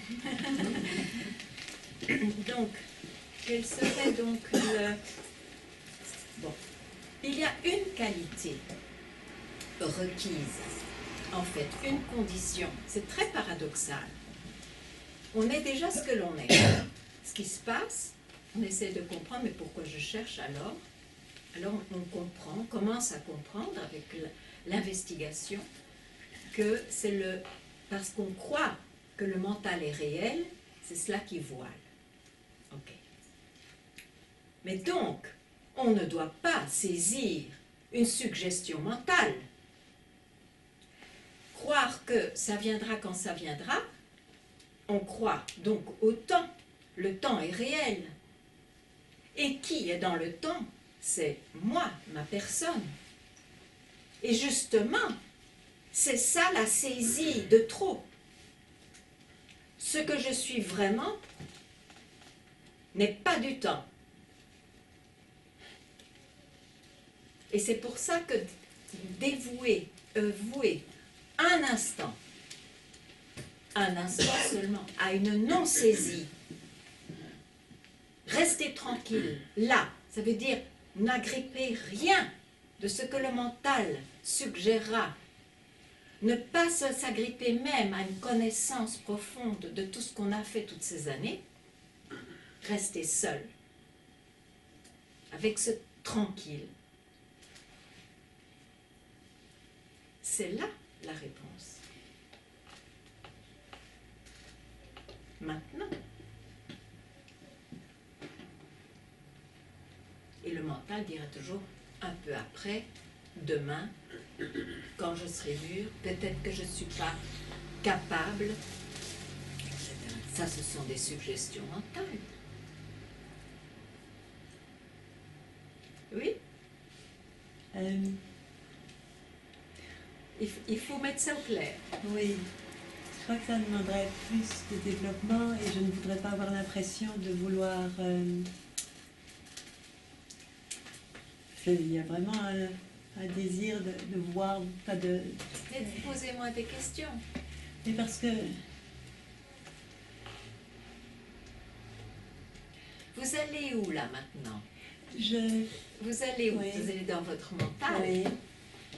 Donc, quel serait donc le... Bon, il y a une qualité requise, en fait, une condition. C'est très paradoxal. On est déjà ce que l'on est. Ce qui se passe, on essaie de comprendre, mais pourquoi je cherche alors? Alors on comprend, on commence à comprendre avec l'investigation que c'est parce qu'on croit que le mental est réel, c'est cela qui voile. Ok. Mais donc, on ne doit pas saisir une suggestion mentale. Croire que ça viendra quand ça viendra, on croit donc au temps. Le temps est réel. Et qui est dans le temps? C'est moi, ma personne. Et justement, c'est ça la saisie de trop. Ce que je suis vraiment n'est pas du temps. Et c'est pour ça que vouer un instant seulement, à une non-saisie, rester tranquille, là, ça veut dire n'agripper rien de ce que le mental suggérera, ne pas s'agripper même à une connaissance profonde de tout ce qu'on a fait toutes ces années, rester seul, avec ce tranquille. C'est là la réponse. Maintenant. Et le mental dira toujours un peu après, demain, quand je serai mûr, peut-être que je ne suis pas capable, etc. Ça, ce sont des suggestions mentales. Oui, il faut mettre ça au clair. Oui, je crois que ça demanderait plus de développement et je ne voudrais pas avoir l'impression de vouloir... il y a vraiment un désir de voir, pas de... Mais posez-moi des questions. Mais parce que... Vous allez où là maintenant? Vous allez où? Oui. Vous allez dans votre mental. Oui,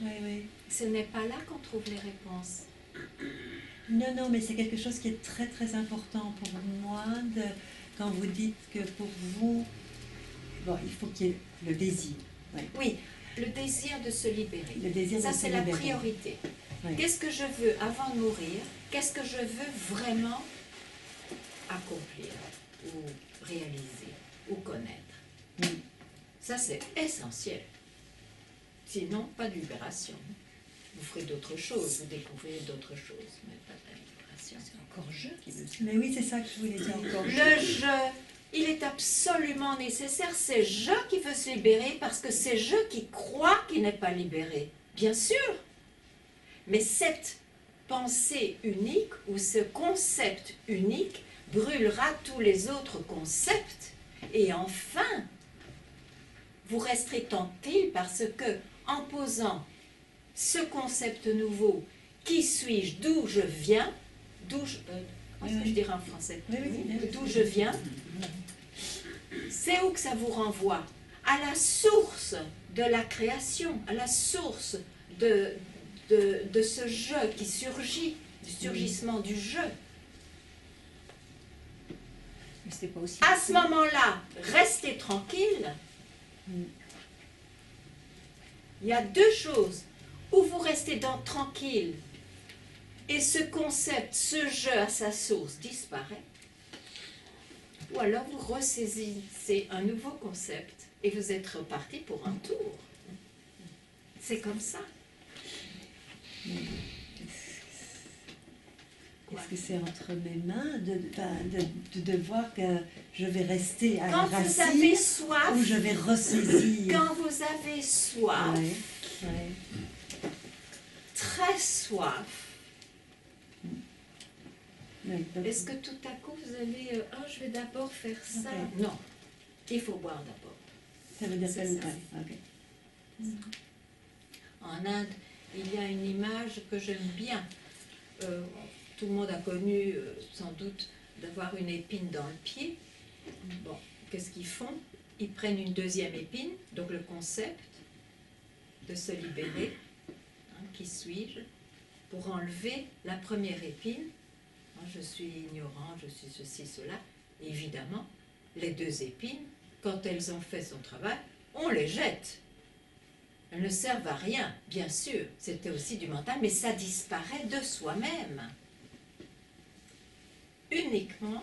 oui, oui. Ce n'est pas là qu'on trouve les réponses. Non, non, mais c'est quelque chose qui est très très important pour moi, quand vous dites que pour vous, bon, il faut qu'il y ait le désir. Oui. Oui, le désir de se libérer. Le désir ça, de se c'est la libérer. priorité. Oui. Qu'est-ce que je veux avant de mourir? Qu'est-ce que je veux vraiment accomplir ou réaliser ou connaître? Oui. Ça, c'est essentiel. Sinon, pas de libération. Vous ferez d'autres choses, vous découvrirez d'autres choses, mais pas de libération. C'est encore je qui veut ça. Mais oui, c'est ça que je voulais dire. Encore Le je, il est absolument nécessaire. C'est je qui veut se libérer parce que c'est je qui croit qu'il n'est pas libéré. Bien sûr. Mais cette pensée unique ou ce concept unique brûlera tous les autres concepts. Et enfin, vous resterez tranquille parce que, en posant ce concept nouveau, qui suis-je, d'où je viens, comment est-ce que je dirais en français? Oui, oui, D'où je viens, c'est où que ça vous renvoie? À la source de la création, à la source de ce je qui surgit, du surgissement du je. Mais c'est pas aussi... À ce moment-là, restez tranquille. Il y a deux choses. Ou vous restez tranquille et ce concept, ce je à sa source disparaît, ou alors vous ressaisissez un nouveau concept et vous êtes reparti pour un tour. C'est comme ça. Quoi? Est-ce que c'est entre mes mains de voir que je vais rester à Quand la vous racine avez soif, ou je vais ressaisir? quand vous avez soif, Ouais, ouais. très soif, Ouais, donc- est-ce que tout à coup vous allez ah je vais d'abord faire ça? Ok. Non, il faut boire d'abord. Ça veut dire C'est que... ça. ouais, ok. En Inde, il y a une image que j'aime bien. Tout le monde a connu, sans doute, d'avoir une épine dans le pied. Bon, qu'est-ce qu'ils font? Ils prennent une deuxième épine, donc le concept de se libérer, hein, qui suis-je, pour enlever la première épine. Hein, je suis ignorant, je suis ceci, cela. Évidemment, les deux épines, quand elles ont fait son travail, on les jette. Elles ne servent à rien, bien sûr, c'était aussi du mental, mais ça disparaît de soi-même. Uniquement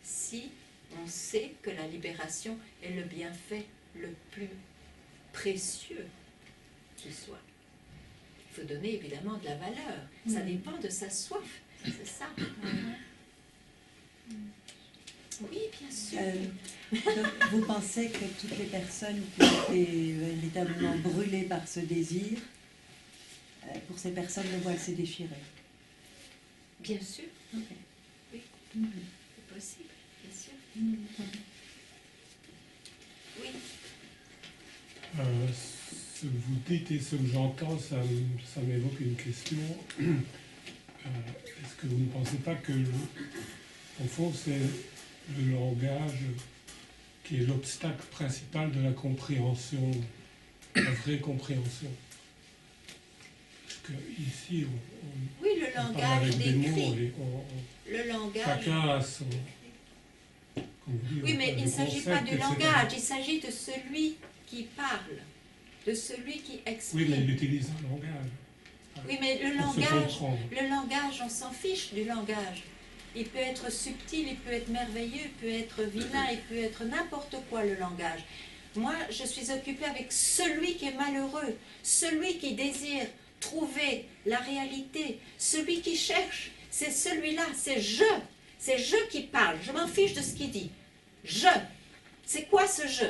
si on sait que la libération est le bienfait le plus précieux qui soit. Il faut donner évidemment de la valeur. Ça dépend de sa soif, c'est ça. Oui, bien sûr. Donc, vous pensez que toutes les personnes qui ont été véritablement brûlées par ce désir, pour ces personnes, le voile s'est déchiré? Bien sûr, Ok. oui, c'est possible, bien sûr. Oui, Ce que vous dites et ce que j'entends, ça m'évoque une question. Est-ce que vous ne pensez pas que, au fond, c'est le langage qui est l'obstacle principal de la compréhension, la vraie compréhension? Parce que ici, oui, le on parle langage avec des mots, décrit. Le langage. chacun a son... comme vous dites, Oui, mais il ne le s'agit pas concept, du etc. langage, il s'agit de celui qui parle, de celui qui Oui, exprime. mais il utilise un langage. Oui, mais Pour se comprendre. le langage, on s'en fiche du langage. Il peut être subtil, il peut être merveilleux, il peut être vilain, il peut être n'importe quoi le langage. Moi, je suis occupée avec celui qui est malheureux, celui qui désire trouver la réalité, celui qui cherche. C'est celui-là, c'est je qui parle. Je m'en fiche de ce qu'il dit. Je. C'est quoi ce je?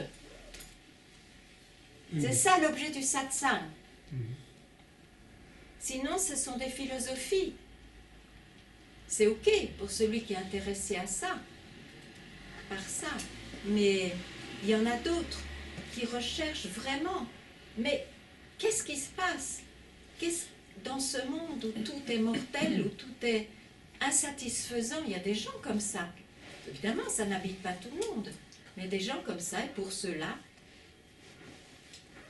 C'est ça l'objet du satsang. Sinon, ce sont des philosophies. C'est ok pour celui qui est intéressé à ça, par ça. Mais il y en a d'autres qui recherchent vraiment. Mais qu'est-ce qui se passe? Dans ce monde où tout est mortel, où tout est insatisfaisant, il y a des gens comme ça. Évidemment, ça n'habite pas tout le monde. Mais des gens comme ça, et pour ceux-là,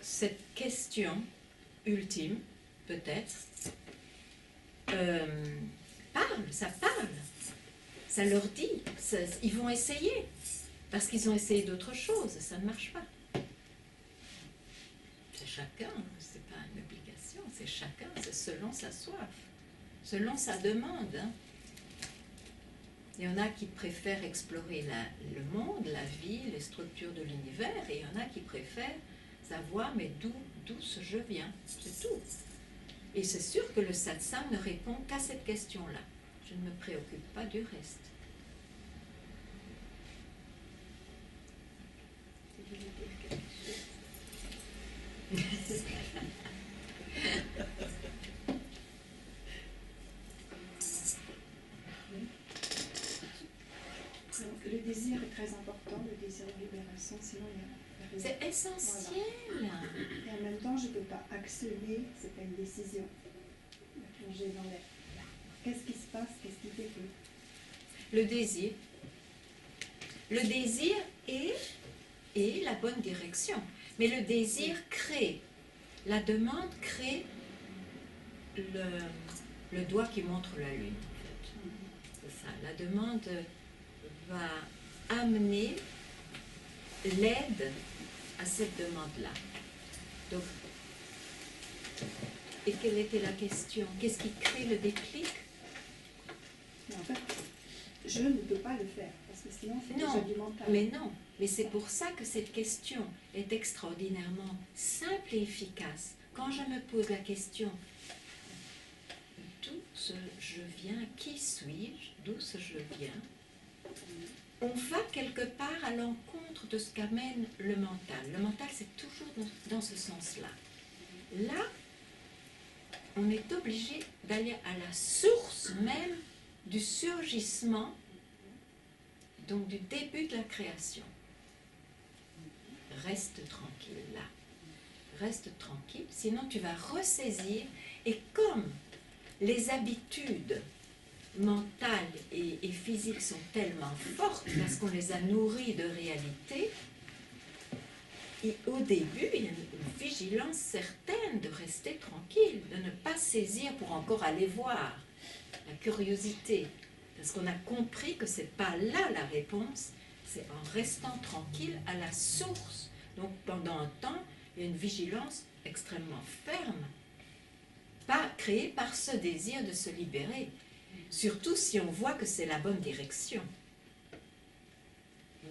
cette question ultime, peut-être, ça parle, ça leur dit, ils vont essayer, parce qu'ils ont essayé d'autres choses, ça ne marche pas. C'est chacun, c'est pas une obligation, c'est chacun, c'est selon sa soif, selon sa demande. Hein. Il y en a qui préfèrent explorer le monde, la vie, les structures de l'univers, et il y en a qui préfèrent savoir, mais d'où je viens, c'est tout. Et c'est sûr que le satsang ne répond qu'à cette question-là. Je ne me préoccupe pas du reste. Si vous voulez dire quelque chose. Le désir est très important, le désir de libération, sinon il y a rien. C'est essentiel. Voilà. Et en même temps, je ne peux pas actionner, c'est pas une décision, la plonger dans l'air. Qu'est-ce qui se passe? Qu'est-ce qui fait que... Le désir. Le désir est la bonne direction. Mais le désir crée. La demande crée le doigt qui montre la lune. En fait. C'est ça. La demande va amener l'aide à cette demande-là. Donc, et quelle était la question? Qu'est-ce qui crée le déclic? Mais en fait, je ne peux pas le faire, parce que sinon c'est Non, déjà du mental. mais non. Mais c'est pour ça que cette question est extraordinairement simple et efficace. Quand je me pose la question, tout ce je viens, qui suis-je, d'où ce je viens, on va quelque part à l'encontre de ce qu'amène le mental. Le mental, c'est toujours dans ce sens-là. Là, on est obligé d'aller à la source même du surgissement, donc du début de la création. Reste tranquille là. Reste tranquille, sinon tu vas ressaisir. Et comme les habitudes mentales et physiques sont tellement fortes parce qu'on les a nourries de réalité, et au début, il y a une vigilance certaine de rester tranquille, de ne pas saisir pour encore aller voir. La curiosité, parce qu'on a compris que ce n'est pas là la réponse, c'est en restant tranquille à la source. Donc pendant un temps, il y a une vigilance extrêmement ferme, pas créée par ce désir de se libérer, surtout si on voit que c'est la bonne direction.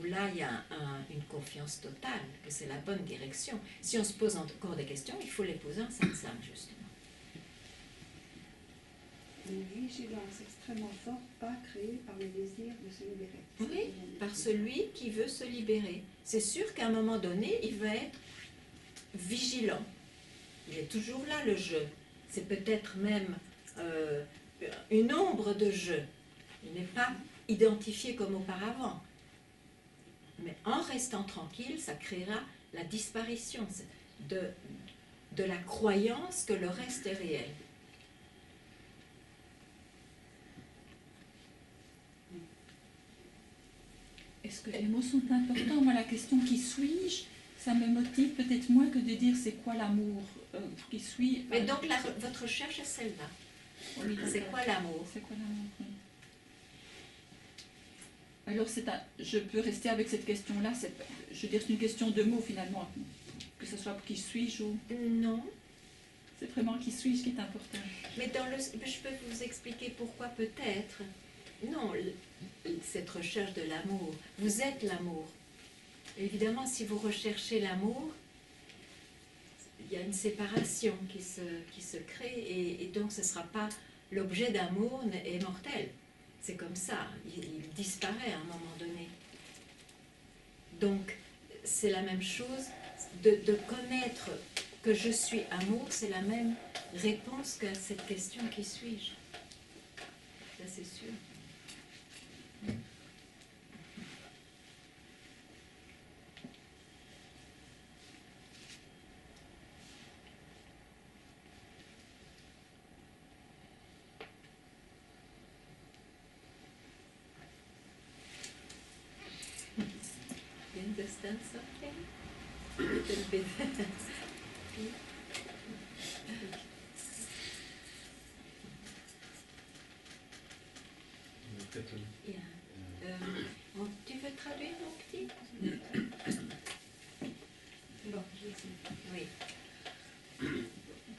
Où là, il y a une confiance totale, que c'est la bonne direction. Si on se pose encore des questions, il faut les poser en satsang, justement. Une vigilance extrêmement forte, pas créée par le désir de se libérer. Oui, par celui qui veut se libérer. C'est sûr qu'à un moment donné, il va être vigilant. Il est toujours là, le je. C'est peut-être même une ombre de je. Il n'est pas identifié comme auparavant. Mais en restant tranquille, ça créera la disparition de la croyance que le reste est réel. Est-ce que les mots sont importants? Moi, la question qui suis-je, ça me motive peut-être moins que de dire c'est quoi l'amour, qui suis. Mais donc votre recherche est celle-là. Oui, c'est quoi l'amour? C'est quoi l'amour, oui. Alors, je peux rester avec cette question-là. Je veux dire, c'est une question de mots finalement, que ce soit pour qui suis-je ou. Non. C'est vraiment qui suis-je qui est important. Mais je peux vous expliquer pourquoi peut-être. Non, cette recherche de l'amour. Vous êtes l'amour. Évidemment, si vous recherchez l'amour, il y a une séparation qui se crée et donc ce ne sera pas l'objet d'amour est mortel. C'est comme ça, il disparaît à un moment donné. Donc, c'est la même chose, de connaître que je suis amour, c'est la même réponse qu'à cette question qui suis-je. Ça, c'est sûr. Understand something? A little bit. Yeah. Tu veux traduire mon petit? Bon, oui. I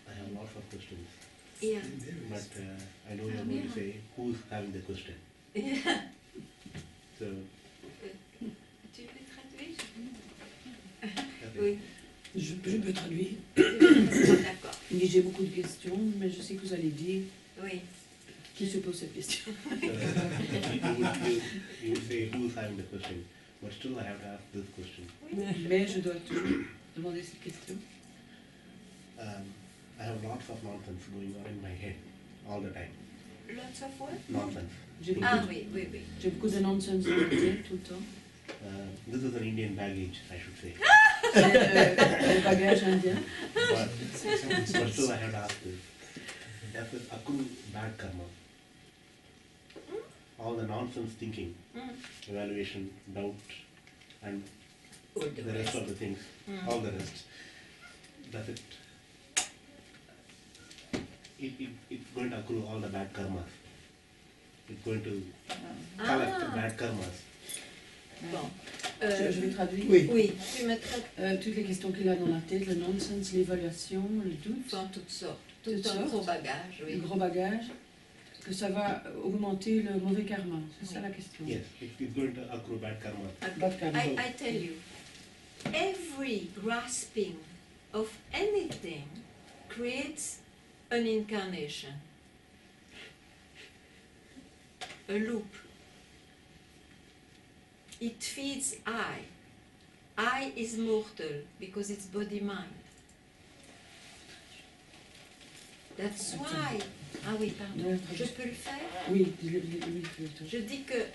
have lots of questions. Yeah. But I know you're going to say who's having the question. Yeah. So, Tu veux traduire? okay. Oui. Je peux traduire. D'accord. J'ai beaucoup de questions, mais je sais que vous allez dire Oui. qui se pose cette question. You would say who's having the question, but still I have to ask this question. Mais je dois toujours demander cette question. I have lots of nonsense going on in my head all the time. Lots of what? Nonsense. Ah oui, oui, oui. J'ai beaucoup de nonsense dans la tête tout le temps. This is an Indian baggage, I should say. C'est le bagage indien. But still I have to ask this. Does it accrue bad karma? All the nonsense thinking, evaluation, doubt, and the rest of the things, all the rest, does it, it's going to accrue all the bad karmas. It's going to collect the bad karmas. Bon. Je vais traduire. Oui, tu me traites. Toutes les questions qu'il a dans la tête, le nonsense, l'évaluation, le doute. En toutes sortes. Tout un gros bagage, oui. Le gros bagage. Que ça va augmenter le mauvais karma. C'est ça la question. Yes, it's going to accrue bad karma. Bad karma. I tell you, every grasping of anything creates an incarnation. a loop. It feeds I. I is mortal because it's body-mind. That's why. Ah oui, pardon. Je peux le faire? Oui, Je dis que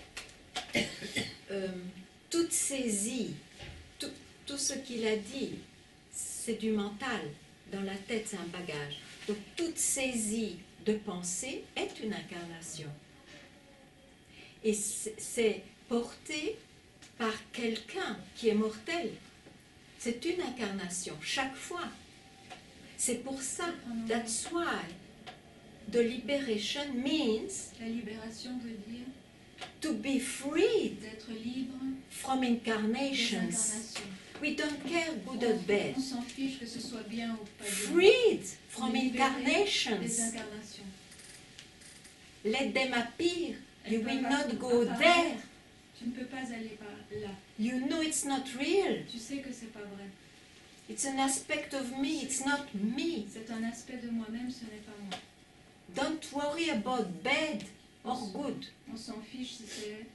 toute saisie, tout ce qu'il a dit, c'est du mental. Dans la tête, c'est un bagage. Donc toute saisie de pensée est une incarnation. Et c'est porté par quelqu'un qui est mortel. C'est une incarnation, chaque fois. C'est pour ça, that's why the liberation means La libération veut dire to be freed d'être libre from des incarnations. incarnations. We don't care good or bad. On s'en fiche que ce soit bien ou pas bien. Freed from Libéré incarnations. des incarnations. Let them appear. You will not Apparaître. go there. Tu ne peux pas aller par là. You know it's not real. Tu sais que c'est pas vrai. It's an aspect of me, it's not me. C'est un aspect de moi-même, ce n'est pas moi. Don't worry about bad or good. On s'en fiche si c'est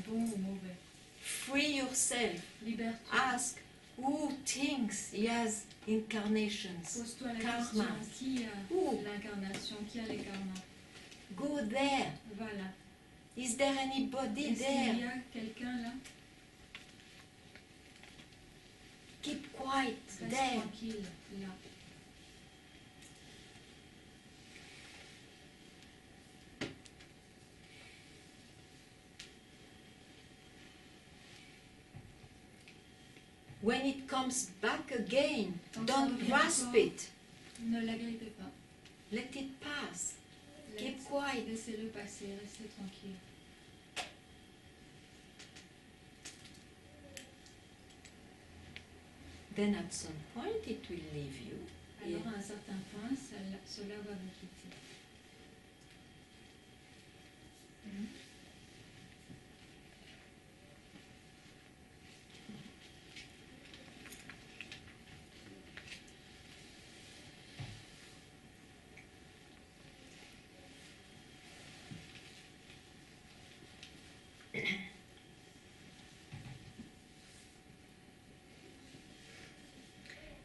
bon ou mauvais. Free yourself. Libère-toi. Ask who thinks he has incarnations. Pose-toi la Karma. question, qui a Who? l'incarnation, qui a les karmas? Go there. Voilà. Is there anybody Est-ce qu'il there? y a quelqu'un là? Keep quiet Reste there. tranquille là. When it comes back again, Quand ça don't revient grasp encore, it. Ne l'agrippez pas. Let it pass. Keep quiet. Laissez-le passer, restez tranquille. Then at some point it will leave you. Alors à un certain point, cela va vous quitter.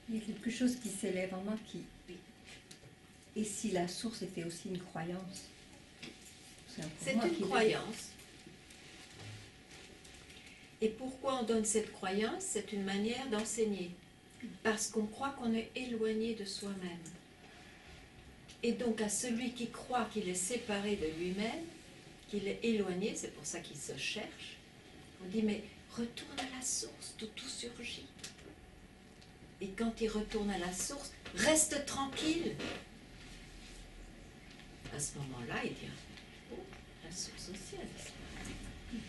Il y a quelque chose qui s'élève en moi qui... Et si la source était aussi une croyance? C'est une croyance. Et pourquoi on donne cette croyance? C'est une manière d'enseigner. Parce qu'on croit qu'on est éloigné de soi-même. Et donc à celui qui croit qu'il est séparé de lui-même, qu'il est éloigné, c'est pour ça qu'il se cherche, on dit mais retourne à la source, tout surgit. Et quand il retourne à la source, reste tranquille. À ce moment-là, il dit oh, la source aussi a disparu.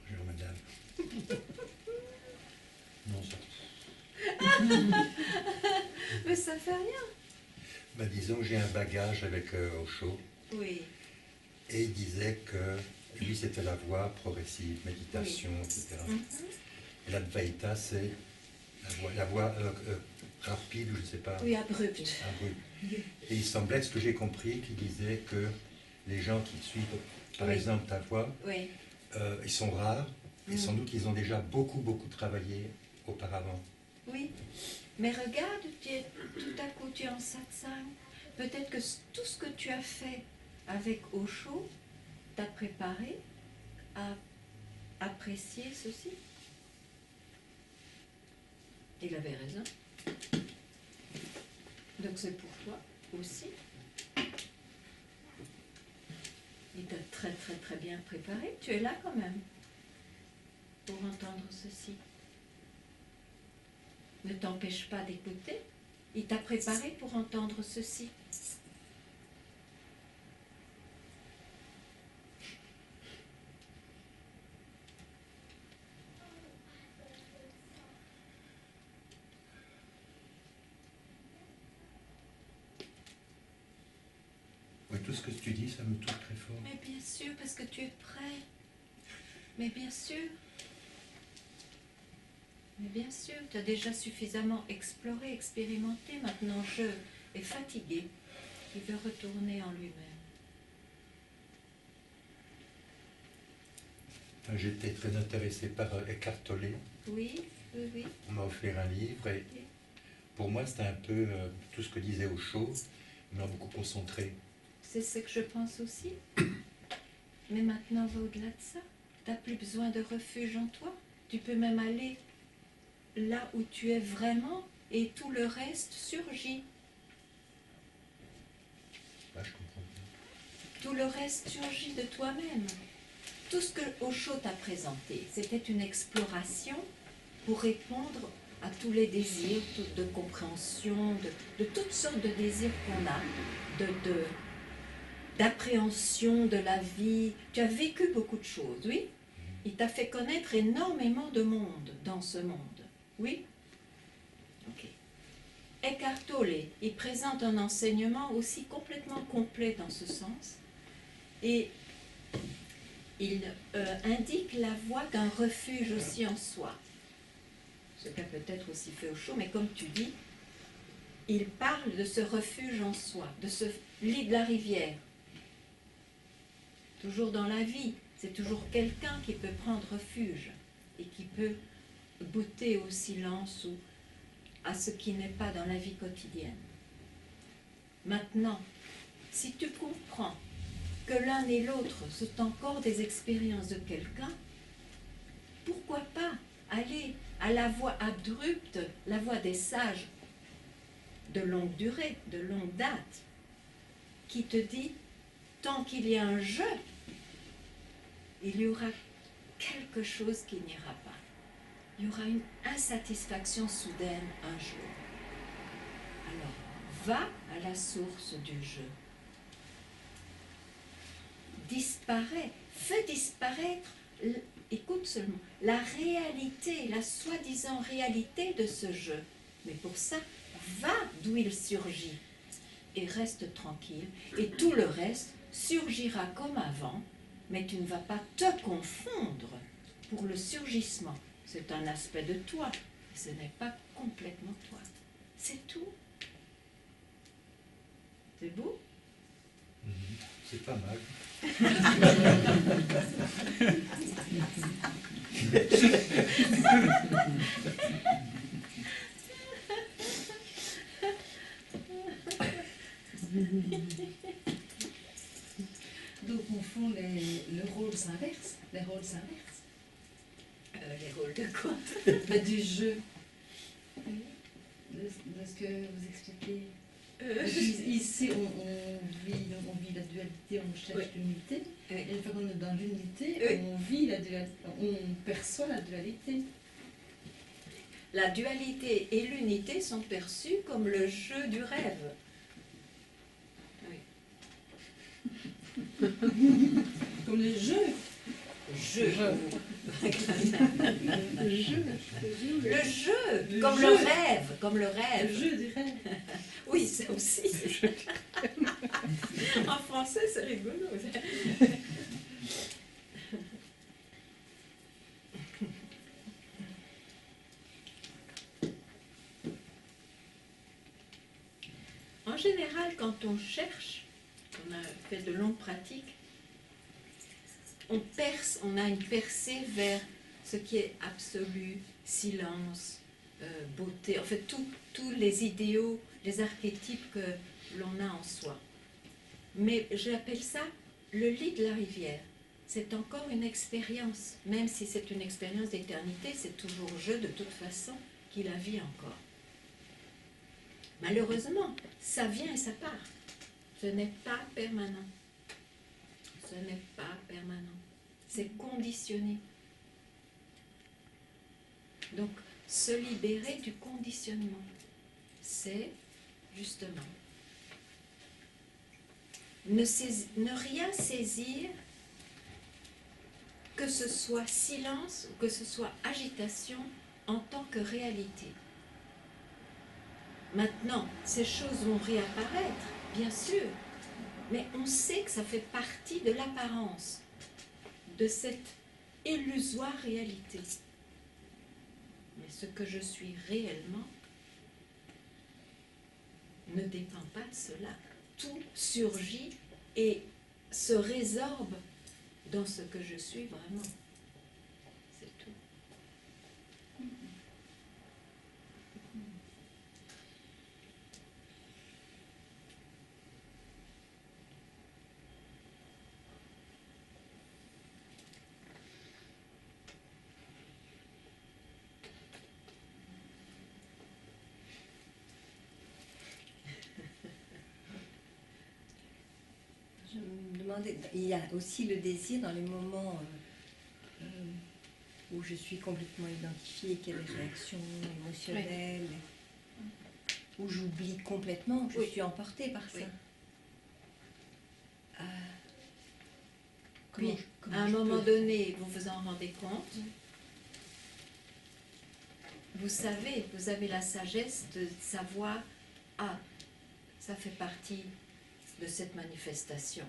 Bonjour madame. Non, ça. Mais ça fait rien. Bah, disons que j'ai un bagage avec Osho Oui. et il disait que lui c'était la voie progressive, méditation, etc. Et l'Advaita c'est la voie rapide ou je ne sais pas. Oui, abrupte. Abrupte. Et il semblait, ce que j'ai compris, qu'il disait que les gens qui suivent, par Oui. exemple, ta voie, Oui. ils sont rares et sans doute qu'ils ont déjà beaucoup travaillé auparavant. Oui. Mais regarde, tout à coup tu es en satsang. Peut-être que tout ce que tu as fait avec Osho t'a préparé à apprécier ceci. Il avait raison. Donc c'est pour toi aussi. Il t'a très bien préparé. Tu es là quand même pour entendre ceci. Ne t'empêche pas d'écouter. Il t'a préparé pour entendre ceci. tout ce que tu dis, ça me touche très fort. Mais bien sûr, parce que tu es prêt. Mais bien sûr. Mais bien sûr, tu as déjà suffisamment exploré, expérimenté. Maintenant, je est fatigué. Il veut retourner en lui-même. J'étais très intéressé par Eckhart Tolle. Oui, oui, oui. On m'a offert un livre et pour moi c'était un peu tout ce que disait Osho, il m'a beaucoup concentré. C'est ce que je pense aussi. Mais maintenant, va au-delà de ça. Tu n'as plus besoin de refuge en toi. Tu peux même aller là où tu es vraiment et tout le reste surgit. Là, je comprends bien. Tout le reste surgit de toi-même. Tout ce que Osho t'a présenté, c'était une exploration pour répondre à tous les désirs de compréhension, de toutes sortes de désirs qu'on a, d'appréhension de la vie. Tu as vécu beaucoup de choses, oui? Il t'a fait connaître énormément de monde dans ce monde, oui? Ok. Eckhart Tolle, il présente un enseignement aussi complètement complet dans ce sens. Et il indique la voie d'un refuge aussi en soi. Ce qu'a peut-être aussi fait Osho, mais comme tu dis, il parle de ce refuge en soi, de ce lit de la rivière. Toujours dans la vie, c'est toujours quelqu'un qui peut prendre refuge et qui peut goûter au silence ou à ce qui n'est pas dans la vie quotidienne. Maintenant, si tu comprends que l'un et l'autre sont encore des expériences de quelqu'un, pourquoi pas aller à la voie abrupte, la voie des sages de longue durée, de longue date, qui te dit, tant qu'il y a un je, il y aura quelque chose qui n'ira pas. Il y aura une insatisfaction soudaine un jour. Alors, va à la source du je. Disparaît, fais disparaître, écoute seulement, la réalité, la soi-disant réalité de ce je. Mais pour ça, va d'où il surgit et reste tranquille. Et tout le reste surgira comme avant, mais tu ne vas pas te confondre pour le surgissement. C'est un aspect de toi, ce n'est pas complètement toi. C'est tout. C'est beau? C'est pas mal. Donc au fond, le rôle s'inverse. Les rôles s'inversent. Les rôles de quoi? Du jeu. De ce que vous expliquez. Ici, on vit la dualité, on cherche l'unité. Et une fois qu'on est dans l'unité, on vit la dualité, on perçoit la dualité. La dualité et l'unité sont perçues comme le jeu du rêve. Oui. Comme le jeu. Le jeu, comme le rêve, comme le rêve. Le jeu du rêve. Oui, ça aussi. En français, c'est rigolo. En général, quand on cherche, on a fait de longues pratiques, on perce, on a une percée vers ce qui est absolu, silence, beauté, en fait tous les idéaux, les archétypes que l'on a en soi. Mais j'appelle ça le lit de la rivière. C'est encore une expérience, même si c'est une expérience d'éternité, c'est toujours je de toute façon qui la vit encore. Malheureusement, ça vient et ça part. Ce n'est pas permanent. Ce n'est pas permanent. C'est conditionné. Donc, se libérer du conditionnement, c'est justement ne rien saisir, que ce soit silence ou que ce soit agitation, en tant que réalité. Maintenant, ces choses vont réapparaître, bien sûr, Mais on sait que ça fait partie de l'apparence, de cette illusoire réalité. Mais ce que je suis réellement ne dépend pas de cela. Tout surgit et se résorbe dans ce que je suis vraiment. C'est tout. Je me demandais, il y a aussi le désir dans les moments où je suis complètement identifiée, qu'il y a des réactions émotionnelles, où j'oublie complètement que je suis emportée par ça. Puis, à un moment donné, vous vous en rendez compte, vous savez, vous avez la sagesse de savoir, ah, ça fait partie de cette manifestation.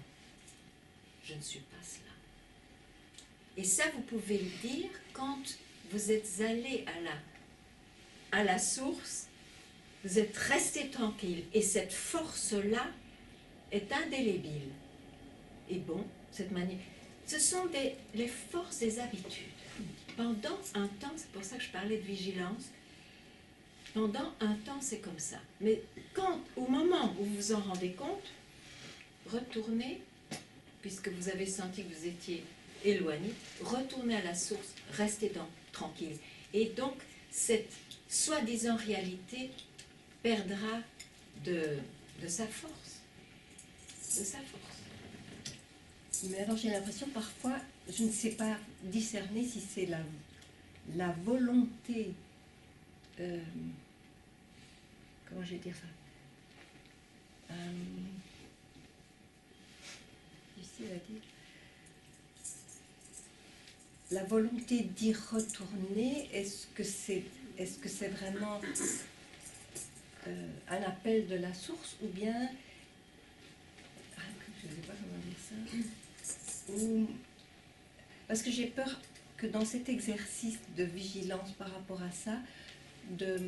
Je ne suis pas cela. Et ça, vous pouvez le dire quand vous êtes allé à la source, vous êtes resté tranquille, et cette force-là est indélébile. Et bon, ce sont les forces des habitudes. Pendant un temps, c'est pour ça que je parlais de vigilance, pendant un temps, c'est comme ça. Mais au moment où vous vous en rendez compte, retournez, puisque vous avez senti que vous étiez éloigné, retournez à la source, restez tranquille. Et donc, cette soi-disant réalité perdra de sa force. De sa force. Mais alors j'ai l'impression parfois, je ne sais pas discerner si c'est la volonté, comment je vais dire ça, difficile à dire, la volonté d'y retourner, est-ce que c'est vraiment un appel de la source, ou bien, je ne sais pas comment dire ça, parce que j'ai peur que dans cet exercice de vigilance par rapport à ça, de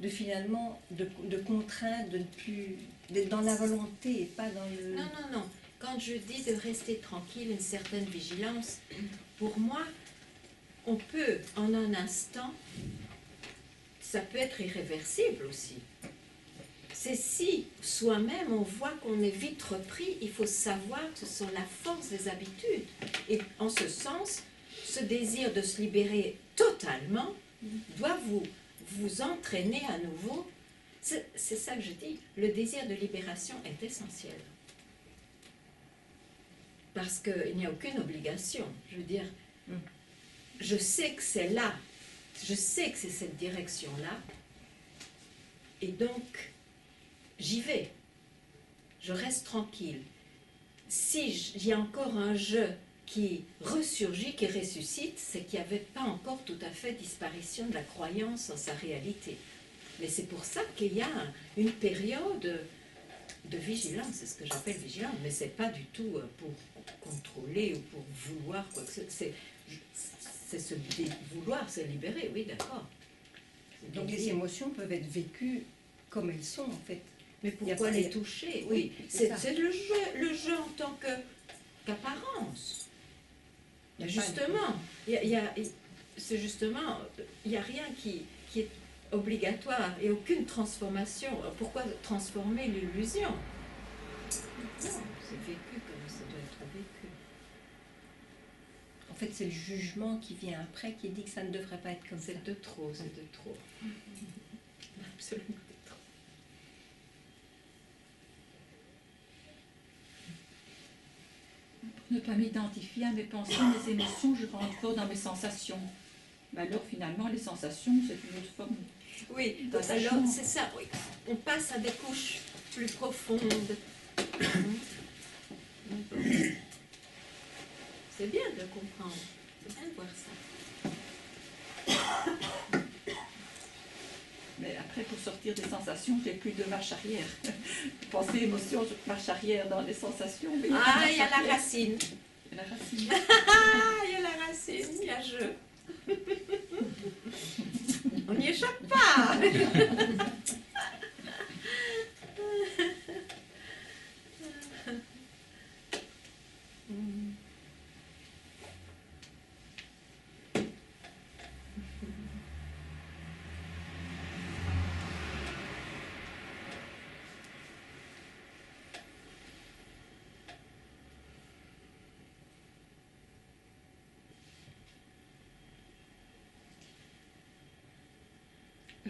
finalement, de contraindre, de ne plus, d'être dans la volonté et pas dans le... Non. Quand je dis de rester tranquille, une certaine vigilance, pour moi, on peut, en un instant, ça peut être irréversible aussi. C'est si soi-même on voit qu'on est vite repris, il faut savoir que ce sont la force des habitudes. Et en ce sens, ce désir de se libérer totalement doit vous entraîner à nouveau. C'est ça que je dis, le désir de libération est essentiel. Parce qu'il n'y a aucune obligation. Je veux dire, je sais que c'est là, je sais que c'est cette direction-là, et donc j'y vais. Je reste tranquille. Si il y a encore un je qui ressurgit, qui ressuscite, c'est qu'il n'y avait pas encore tout à fait disparition de la croyance en sa réalité. Mais c'est pour ça qu'il y a une période de vigilance, c'est ce que j'appelle vigilance, mais ce n'est pas du tout pour contrôler ou pour vouloir quoi que ce soit. C'est se vouloir se libérer, oui, d'accord. Donc les émotions peuvent être vécues comme elles sont, en fait. Mais pourquoi les toucher? Oui, c'est le jeu en tant qu'apparence. Justement, c'est justement, il n'y a rien qui est obligatoire et aucune transformation. Pourquoi transformer l'illusion? Non, c'est vécu comme ça doit être vécu. En fait, c'est le jugement qui vient après qui dit que ça ne devrait pas être comme ça. C'est de trop, c'est de trop. Absolument de trop. Pour ne pas m'identifier à mes pensées, mes émotions, je rentre fort dans mes sensations. Mais alors finalement, les sensations, c'est une autre forme. Oui, alors c'est ça, oui. On passe à des couches plus profondes. C'est bien de comprendre, c'est bien de voir ça. Mais après, après, pour sortir des sensations, j'ai plus de marche arrière. Pensée, émotion, marche arrière dans les sensations. Mais Ah, il y a la racine. Il y a la racine. Ah, il y a la racine, il y a je. On n'y échappe pas.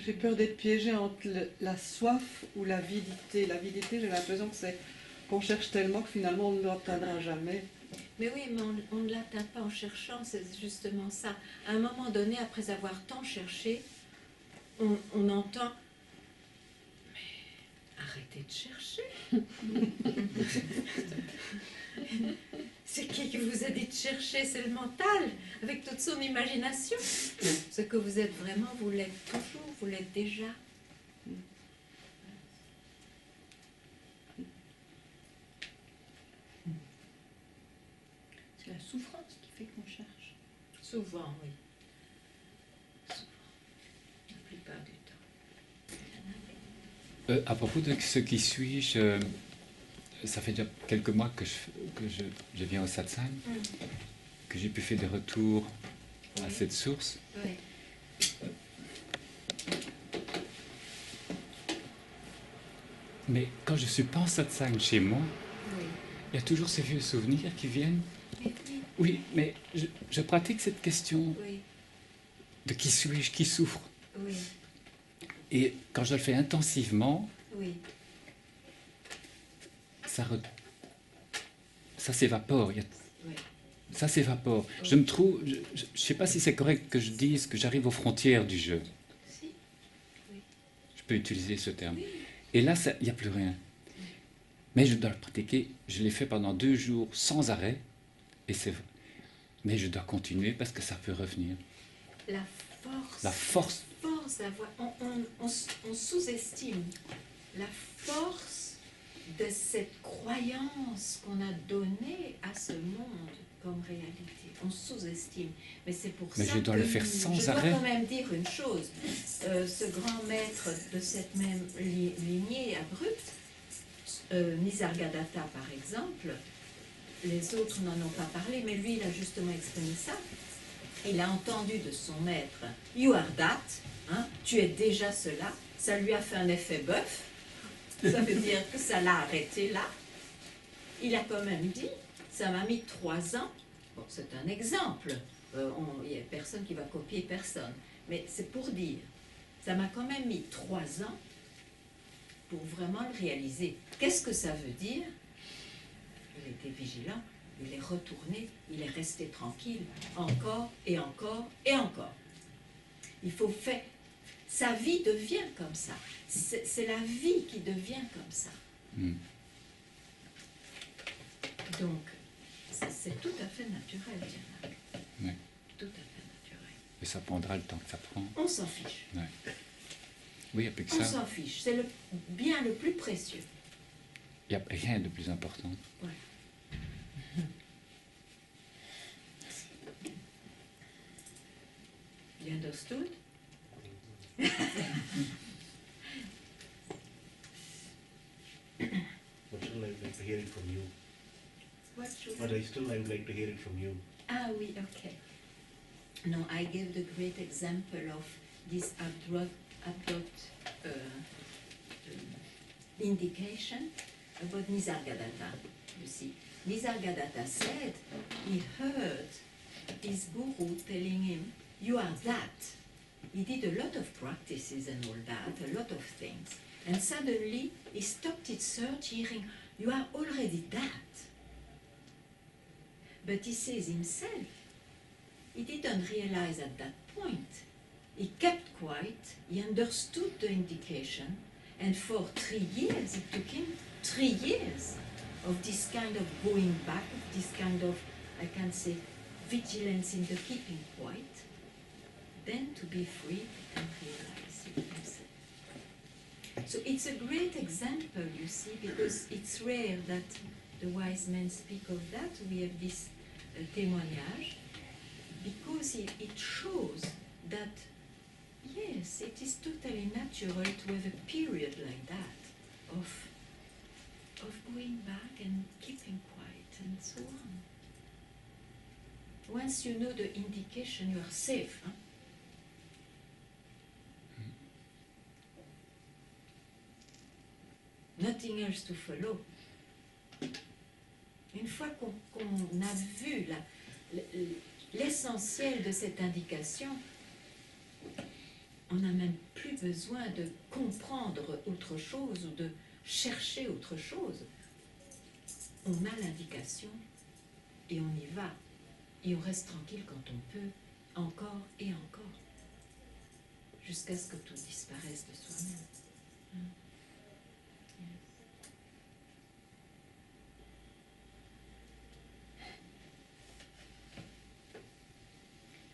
J'ai peur d'être piégée entre la soif ou l'avidité. L'avidité, j'ai l'impression que c'est qu'on cherche tellement que finalement on ne l'atteindra jamais. Mais oui, mais on ne l'atteint pas en cherchant, c'est justement ça. À un moment donné, après avoir tant cherché, on entend « Mais arrêtez de chercher !» C'est qui vous a dit de chercher? C'est le mental, avec toute son imagination. Ce que vous êtes vraiment, vous l'êtes toujours, vous l'êtes déjà. C'est la souffrance qui fait qu'on cherche. Souvent, oui. Souvent. La plupart du temps. À propos de ce qui suis-je, ça fait déjà quelques mois que je viens au satsang, que j'ai pu faire des retours à cette source. Oui. Mais quand je ne suis pas en satsang chez moi, il y a toujours ces vieux souvenirs qui viennent. Oui, mais je pratique cette question de qui suis-je, qui souffre. Oui. Et quand je le fais intensivement, ça s'évapore. Ça s'évapore. Je me trouve... Je ne sais pas si c'est correct que je dise que j'arrive aux frontières du jeu. Si. Oui. Je peux utiliser ce terme. Et là, il n'y a plus rien. Mais je dois le pratiquer. Je l'ai fait pendant 2 jours sans arrêt. Mais je dois continuer parce que ça peut revenir. La force. La force. On sous-estime la force de cette croyance qu'on a donnée à ce monde comme réalité. On sous-estime. Mais c'est pour ça que je dois le faire sans arrêt. Je dois quand même dire une chose. Ce grand maître de cette même lignée abrupte, Nisargadatta par exemple, les autres n'en ont pas parlé, mais lui il a justement exprimé ça. Il a entendu de son maître « You are that hein, », tu es déjà cela. Ça lui a fait un effet bœuf. Ça veut dire que ça l'a arrêté là. Il a quand même dit « ça m'a mis 3 ans ». Bon, c'est un exemple. Il n'y a personne qui va copier personne. Mais c'est pour dire, ça m'a quand même mis 3 ans pour vraiment le réaliser. Qu'est-ce que ça veut dire? Il était vigilant. Il est retourné, il est resté tranquille, encore et encore et encore. Il faut faire... Sa vie devient comme ça. C'est la vie qui devient comme ça. Donc, c'est tout à fait naturel, Diana. Oui. Tout à fait naturel. Et ça prendra le temps que ça prend. On s'en fiche. Ouais. Oui, il n'y a plus que ça. ça. On s'en fiche. C'est le bien le plus précieux. Il n'y a rien de plus important. Ouais. You understood? But still, I would like to hear it from you. What should But I would like to hear it from you. Ah oui, okay. No, I gave the great example of this abrupt indication about Nisargadatta. You see, Nisargadatta said he heard his guru telling him, "You are that." He did a lot of practices and all that, a lot of things. And suddenly he stopped his search, hearing, "You are already that." But he says himself, he didn't realize at that point. He kept quiet, he understood the indication, and for 3 years, it took him 3 years of this kind of going back, of this kind of, I can say, vigilance in the keeping quiet, then to be free and realize it himself. So it's a great example, you see, because it's rare that the wise men speak of that. We have this témoignage, because it shows that, yes, it is totally natural to have a period like that of going back and keeping quiet and so on. Once you know the indication, you are safe. Hein? Nothing else to follow. Une fois qu'on a vu l'essentiel de cette indication, on n'a même plus besoin de comprendre autre chose ou de chercher autre chose. On a l'indication et on y va. Et on reste tranquille quand on peut, encore et encore, jusqu'à ce que tout disparaisse de soi-même.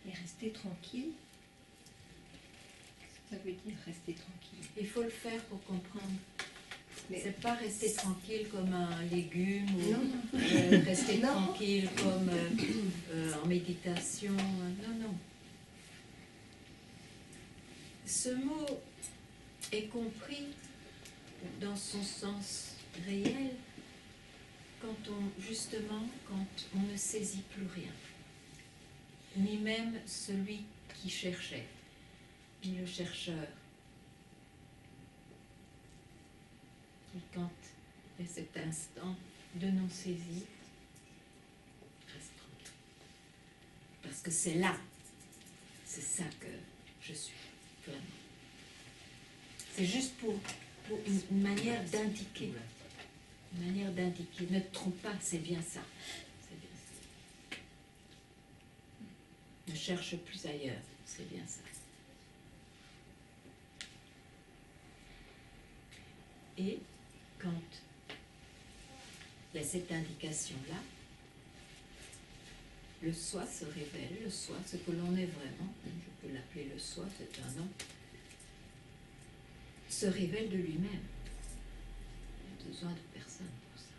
Et rester tranquille, ça veut dire rester tranquille. Il faut le faire pour comprendre. C'est pas rester tranquille comme un légume ou rester tranquille comme en méditation. Non, non. Ce mot est compris dans son sens réel quand on ne saisit plus rien. Ni même celui qui cherchait, ni le chercheur. Et quand il y a cet instant de non-saisie, reste tranquille. Parce que c'est là, c'est ça que je suis, vraiment. C'est juste pour une manière d'indiquer. Une manière d'indiquer. Ne te trompe pas, c'est bien ça. C'est bien ça. Ne cherche plus ailleurs, c'est bien ça. Et quand il y a cette indication-là, le soi se révèle, le soi, ce que l'on est vraiment, je peux l'appeler le soi, c'est un nom, se révèle de lui-même. Il n'y a besoin de personne pour ça.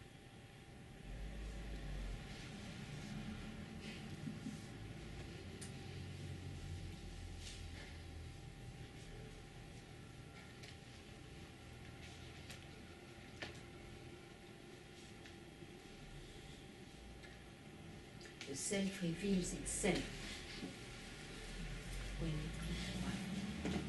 The self reveals itself when it okay.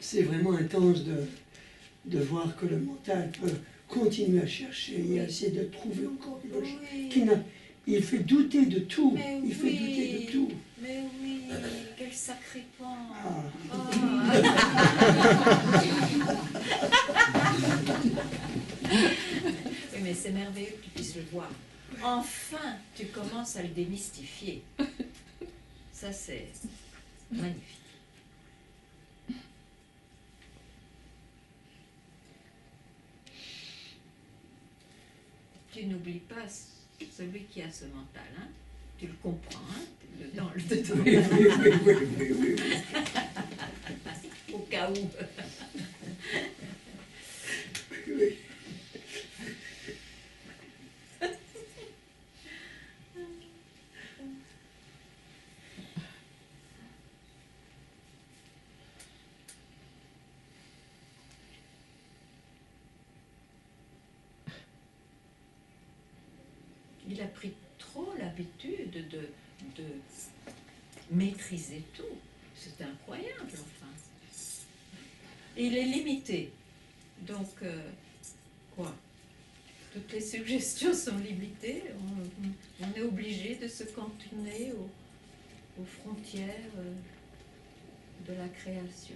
C'est vraiment intense de voir que le mental peut continuer à chercher et à essayer de trouver encore quelque chose. Il fait douter de tout. Mais il fait douter de tout. Mais oui, quel sacré pan. Oui, mais c'est merveilleux que tu puisses le voir. Enfin, tu commences à le démystifier. Ça, c'est magnifique. Tu n'oublies pas celui qui a ce mental, hein? Tu le comprends, hein? Dans le Oui. Au cas où. Oui. Il a pris trop l'habitude de maîtriser tout. C'est incroyable, enfin. Et il est limité. Donc, quoi? Toutes les suggestions sont limitées. On est obligé de se cantonner aux frontières de la création.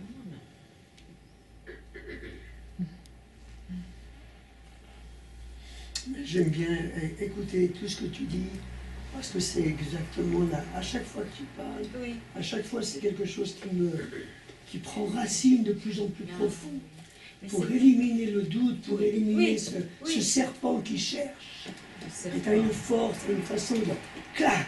J'aime bien écouter tout ce que tu dis, parce que c'est exactement là. À chaque fois que tu parles, oui. À chaque fois c'est quelque chose qui prend racine de plus en plus profond. Pour éliminer le doute, pour éliminer ce serpent qui cherche. Et tu as une force, une façon de clac.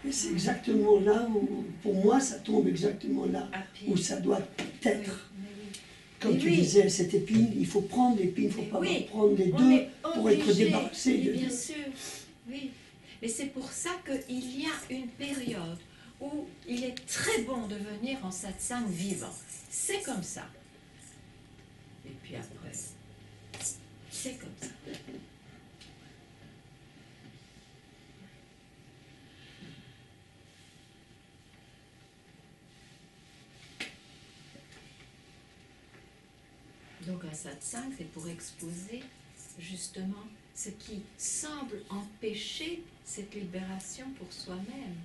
Et c'est exactement là où, pour moi, ça tombe exactement là où ça doit être. Comme tu disais, cette épine, il faut prendre l'épine, il ne faut pas prendre les deux pour être débarrassé de bien sûr, oui. Mais c'est pour ça qu'il y a une période où il est très bon de venir en satsang vivant. C'est comme ça. Et puis après, c'est comme ça. Donc un satsang, c'est pour exposer justement ce qui semble empêcher cette libération pour soi-même.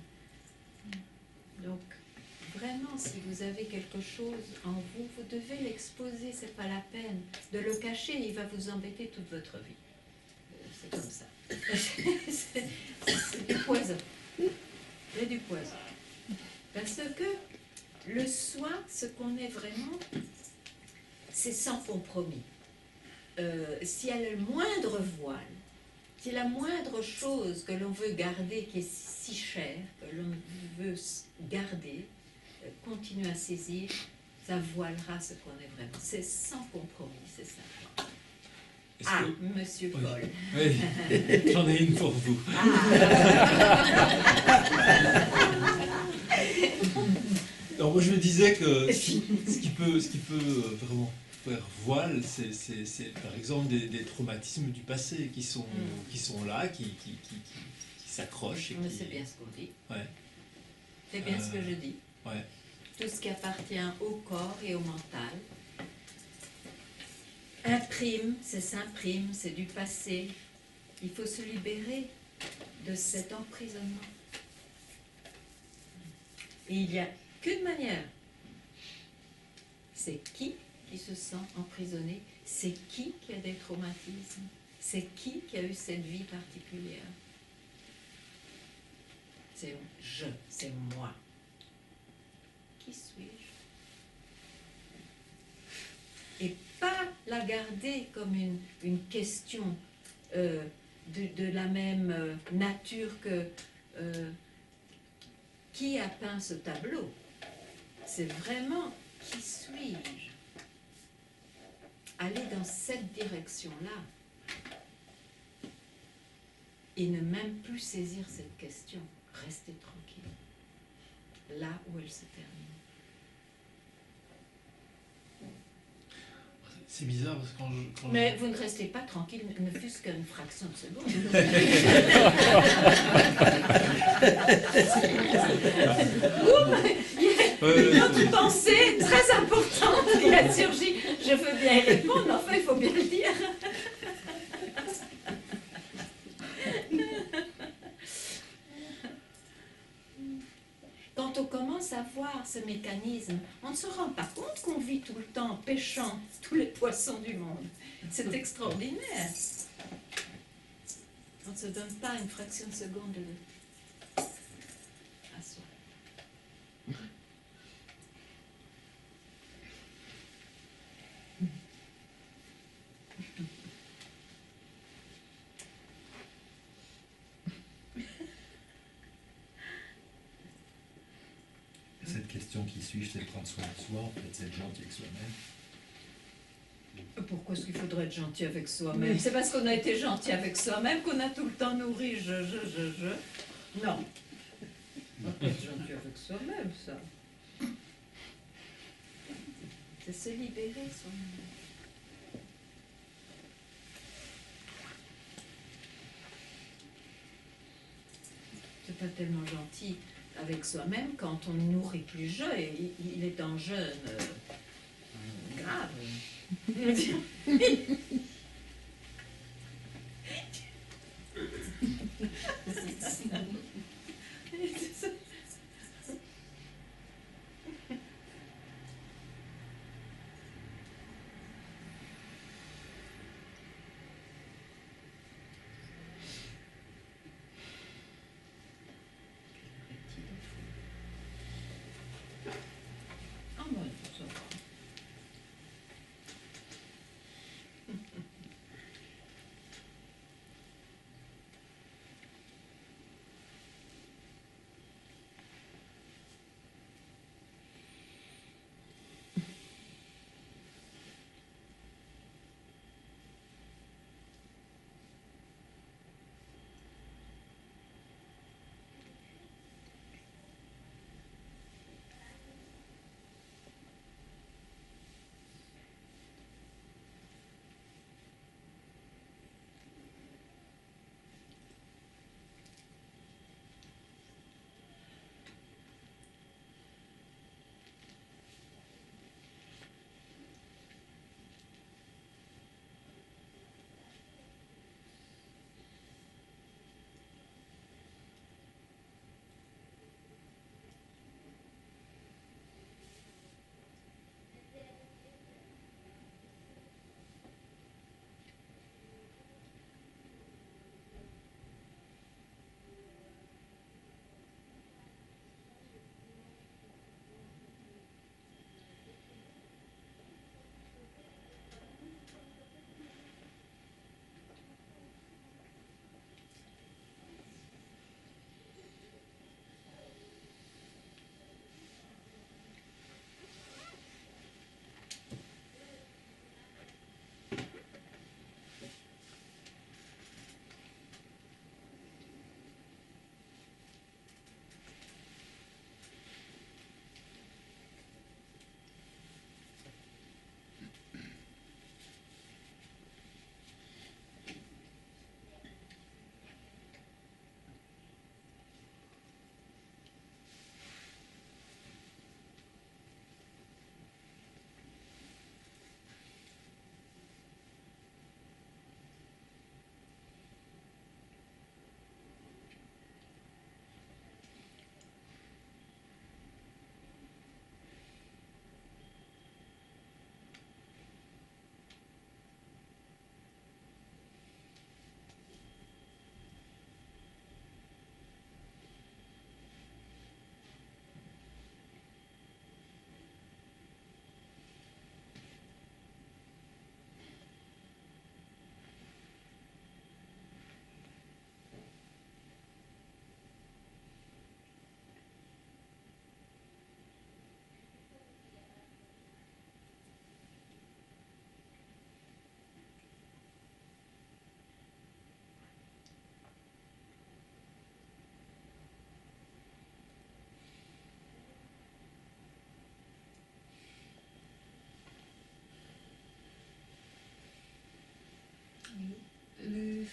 Donc, vraiment, si vous avez quelque chose en vous, vous devez l'exposer, c'est pas la peine. De le cacher, il va vous embêter toute votre vie. C'est comme ça. C'est du poison. C'est du poison. Parce que le soi, ce qu'on est vraiment, c'est sans compromis. S'il y a le moindre voile, s'il y a la moindre chose que l'on veut garder, qui est si chère, que l'on veut garder, continuer à saisir, ça voilera ce qu'on est vraiment. C'est sans compromis, c'est ça. Ah, Monsieur Paul. Oui, j'en ai une pour vous. Alors moi je me disais que ce qui peut vraiment faire voile, c'est par exemple des traumatismes du passé qui sont là, qui s'accrochent. Mais c'est bien ce qu'on dit. Ouais. C'est bien ce que je dis. Ouais. Tout ce qui appartient au corps et au mental imprime, ça s'imprime, c'est du passé. Il faut se libérer de cet emprisonnement. Et il n'y a qu'une manière. C'est qui se sent emprisonné? C'est qui a des traumatismes? C'est qui a eu cette vie particulière? C'est je, c'est moi. Qui suis-je? Et pas la garder comme une question de la même nature que qui a peint ce tableau. C'est vraiment qui suis-je? Aller dans cette direction-là et ne même plus saisir cette question. Rester tranquille. Là où elle se termine. C'est bizarre parce que Mais vous ne restez pas tranquille, ne fût-ce qu'une fraction de seconde. Une autre pensée très importante qui a surgi. Je veux bien y répondre, mais enfin, il faut bien le dire. Quand on commence à voir ce mécanisme, on ne se rend pas compte qu'on vit tout le temps pêchant tous les poissons du monde. C'est extraordinaire. On ne se donne pas une fraction de seconde à soi. Cette question qui suis-je, c'est prendre soin de soi, peut-être c'est être gentil avec soi-même. Pourquoi est-ce qu'il faudrait être gentil avec soi-même? C'est parce qu'on a été gentil avec soi-même qu'on a tout le temps nourri je. Non. On peut être gentil avec soi-même, ça. C'est se libérer soi-même. C'est pas tellement gentil avec soi-même quand on ne nourrit plus jeune, il est en jeûne grave.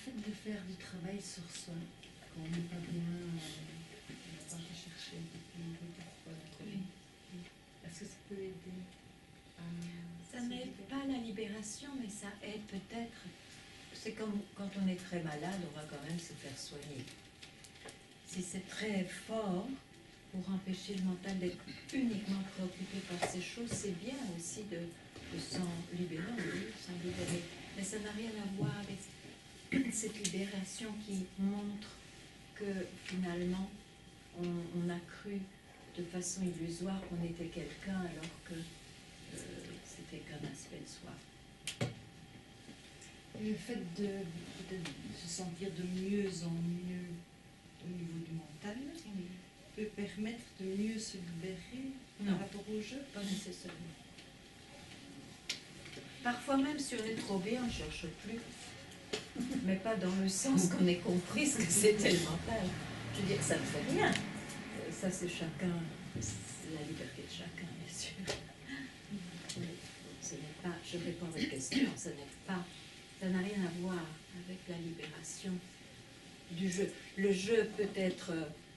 fait de faire du travail sur soi, quand on n'est pas bien, on va pas rechercher depuis pourquoi. Est-ce que ça peut aider à... Ça n'aide pas la libération, mais ça aide peut-être. C'est comme quand on est très malade, on va quand même se faire soigner. Si c'est très fort, pour empêcher le mental d'être uniquement préoccupé par ces choses, c'est bien aussi de s'en libérer, oui, s'en libérer. Mais ça n'a rien à voir avec cette libération qui montre que finalement, on a cru de façon illusoire qu'on était quelqu'un alors que c'était qu'un aspect de soi. Le fait de se sentir de mieux en mieux au niveau du mental peut permettre de mieux se libérer par rapport au jeu? Pas nécessairement. Parfois même si on est trop bien, on ne cherche plus. Mais pas dans le sens qu'on ait compris ce que c'était le mental. Je veux dire, ça ne fait rien. Ça c'est chacun, c'est la liberté de chacun, bien sûr. Ce n'est pas, je réponds à votre question, ça n'a rien à voir avec la libération du jeu. Le jeu peut être,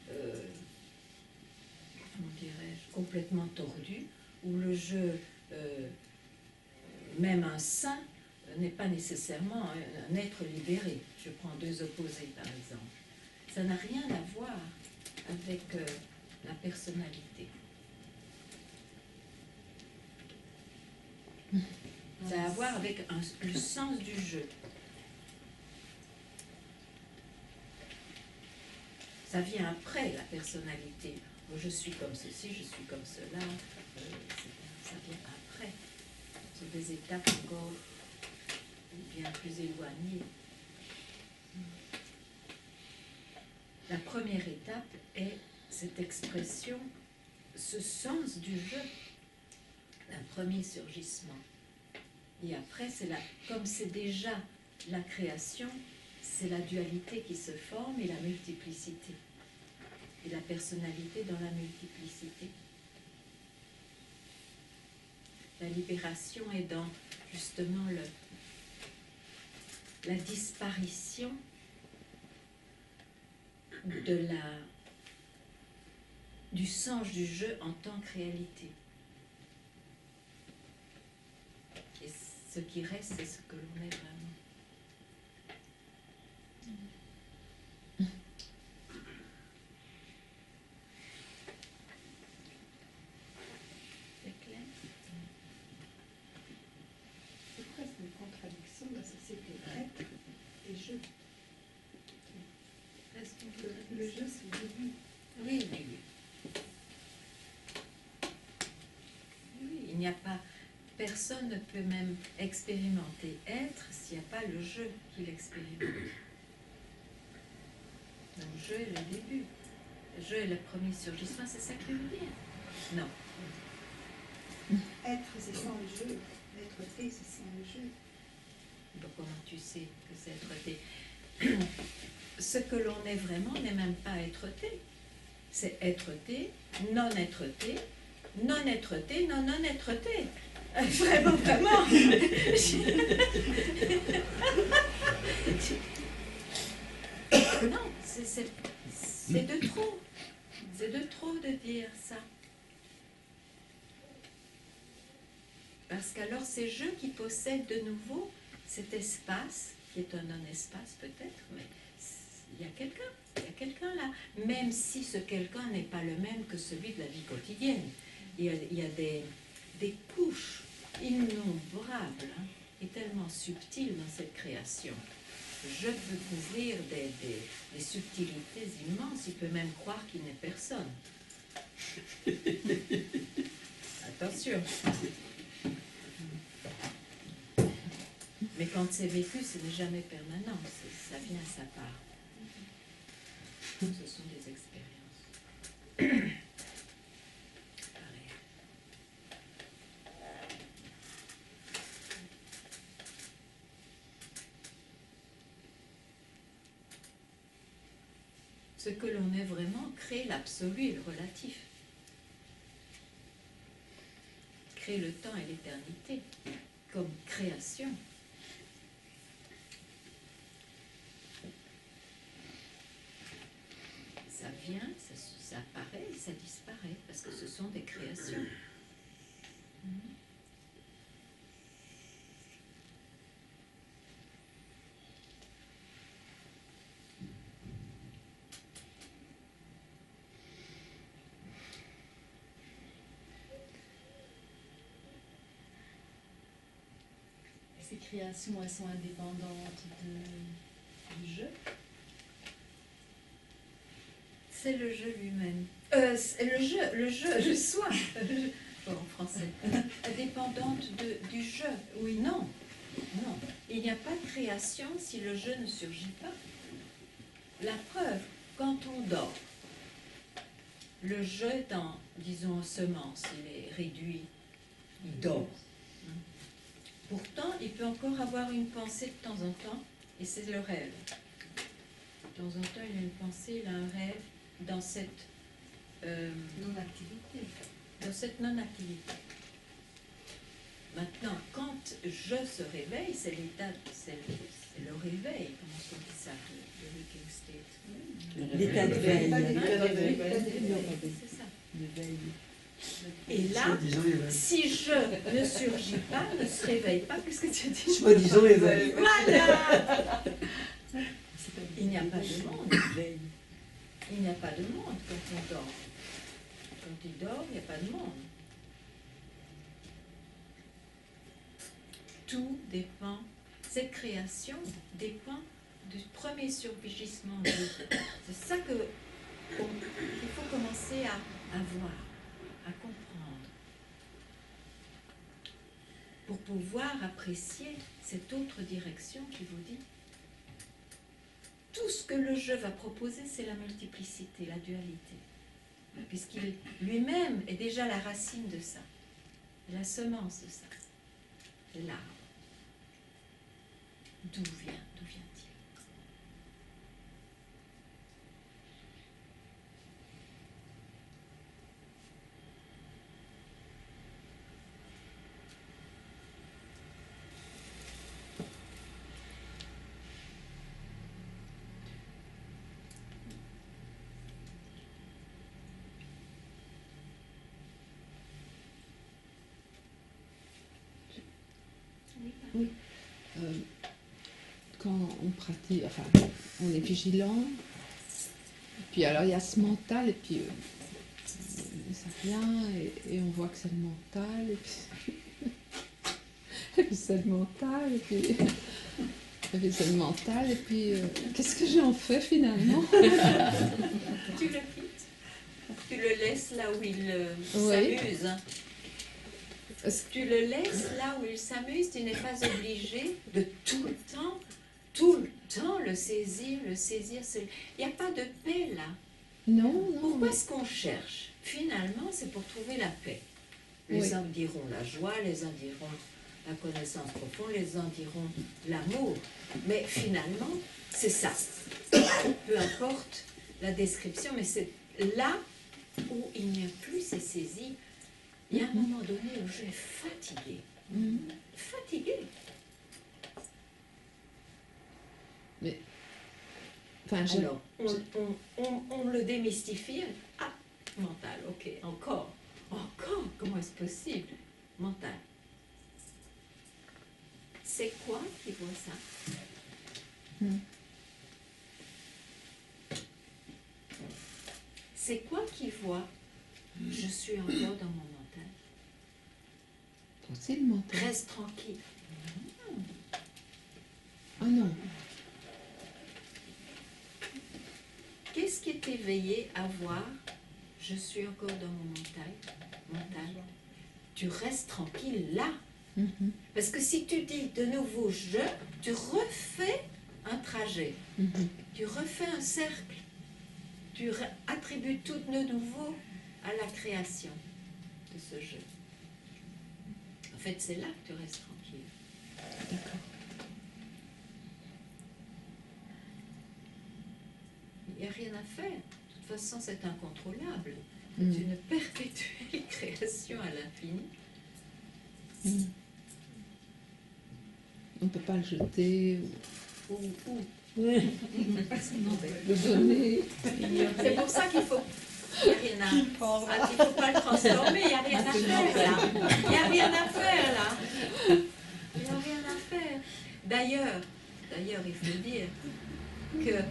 comment dirais-je, complètement tordu, ou le jeu, même un saint, n'est pas nécessairement un être libéré. Je prends deux opposés, par exemple. Ça n'a rien à voir avec la personnalité. Ça a à voir avec le sens du jeu. Ça vient après la personnalité. Je suis comme ceci, je suis comme cela. Ça vient après. Ce sont des étapes encore bien plus éloignées. La première étape est cette expression, ce sens du jeu, un premier surgissement. Et après, comme c'est déjà la création, c'est la dualité qui se forme et la multiplicité. Et la personnalité dans la multiplicité. La libération est dans justement la disparition du sens du jeu en tant que réalité. Et ce qui reste, c'est ce que l'on est vraiment. C'est clair? C'est presque une contradiction de la société être et jeu. Le jeu, c'est le début. Oui, mais il n'y a pas, personne ne peut même expérimenter être s'il n'y a pas le jeu qui l'expérimente. Donc, le jeu est le début. Le jeu est le premier surgissement, c'est ça que je veux dire? Non. Être, c'est sans le jeu. Être-té, c'est sans le jeu. Donc, comment tu sais que c'est être-té? Ce que l'on est vraiment n'est même pas être-té. C'est être-té, non-être-té, non-être-té, non-non-être-té. Vraiment, vraiment. Non, c'est de trop. C'est de trop de dire ça. Parce qu'alors, ces jeux qui possèdent de nouveau cet espace, qui est un non-espace peut-être, mais il y a quelqu'un là, même si ce quelqu'un n'est pas le même que celui de la vie quotidienne. Il y a des couches innombrables et tellement subtiles dans cette création. Je peux couvrir des subtilités immenses, il peut même croire qu'il n'est personne. Attention. Mais quand c'est vécu, ce n'est jamais permanent, ça vient à sa part. Ce sont des expériences. Pareil. Ce que l'on est vraiment crée l'absolu et le relatif. Crée le temps et l'éternité comme création. vient, ça apparaît et ça disparaît, parce que ce sont des créations. Ces créations, elles sont indépendantes du jeu. C'est le jeu lui-même. Le soi, en français. Indépendante du jeu. Oui, non. Non. Il n'y a pas de création si le jeu ne surgit pas. La preuve, quand on dort, le jeu est en, disons, en semence, il est réduit, il dort. Pourtant, il peut encore avoir une pensée de temps en temps, et c'est le rêve. De temps en temps, il a une pensée, il a un rêve dans cette non-activité. Dans cette non-activité. Maintenant, quand je se réveille, c'est l'état, c'est le réveil, comment on dit ça, le waking state. L'état de veille. C'est ça. De veille. Et là, si je ne surgis pas, ne se réveille pas, qu'est-ce que tu dis? Soi-disant éveil. Voilà. Il n'y a pas de monde. Il n'y a pas de monde quand on dort. Quand il dort, il n'y a pas de monde. Tout dépend, cette création dépend du premier surgissement de Dieu. C'est ça qu'il faut commencer à voir, à comprendre, pour pouvoir apprécier cette autre direction qui vous dit. Tout ce que le jeu va proposer, c'est la multiplicité, la dualité. Puisqu'il lui-même est déjà la racine de ça, la semence de ça, l'arbre. D'où vient-il? Oui. Quand on pratique, enfin, on est vigilant, puis alors il y a ce mental, et puis ça vient, et on voit que c'est le mental, et puis, et puis c'est le mental, et puis c'est le mental, et puis qu'est-ce que j'en fais finalement? Tu le quittes, tu le laisses là où il Oui. s'amuse. Tu le laisses là où il s'amuse, tu n'es pas obligé de tout le temps le saisir. Il n'y a pas de paix là. Non. Pourquoi est-ce qu'on cherche? Finalement, c'est pour trouver la paix. Les uns diront la joie, les uns diront la connaissance profonde, les uns diront l'amour. Mais finalement, c'est ça. Peu importe la description, mais c'est là où il n'y a plus ces saisies. Il y a un moment donné où je suis fatiguée. Fatiguée. Mais, enfin, alors, on le démystifie. Ah, mental, ok, encore, comment est-ce possible? Mental. C'est quoi qui voit ça? C'est quoi qui voit? Je suis encore dans mon mental. C'est le mental. Reste tranquille. Ah non. Qu'est-ce qui est éveillé à voir? Je suis encore dans mon mental. Tu restes tranquille là. Parce que si tu dis de nouveau je, tu refais un trajet. Tu refais un cercle. Tu attribues tout de nouveau à la création de ce jeu. En fait, c'est là que tu restes tranquille. D'accord. Il n'y a rien à faire. De toute façon, c'est incontrôlable. C'est une perpétuelle création à l'infini. On ne peut pas le jeter. Ou C'est pour ça qu'il faut... Il n'y a rien à... il ne faut pas le transformer, il n'y a rien à faire là. Il n'y a rien à faire là. Il n'y a rien à faire. D'ailleurs, il faut dire que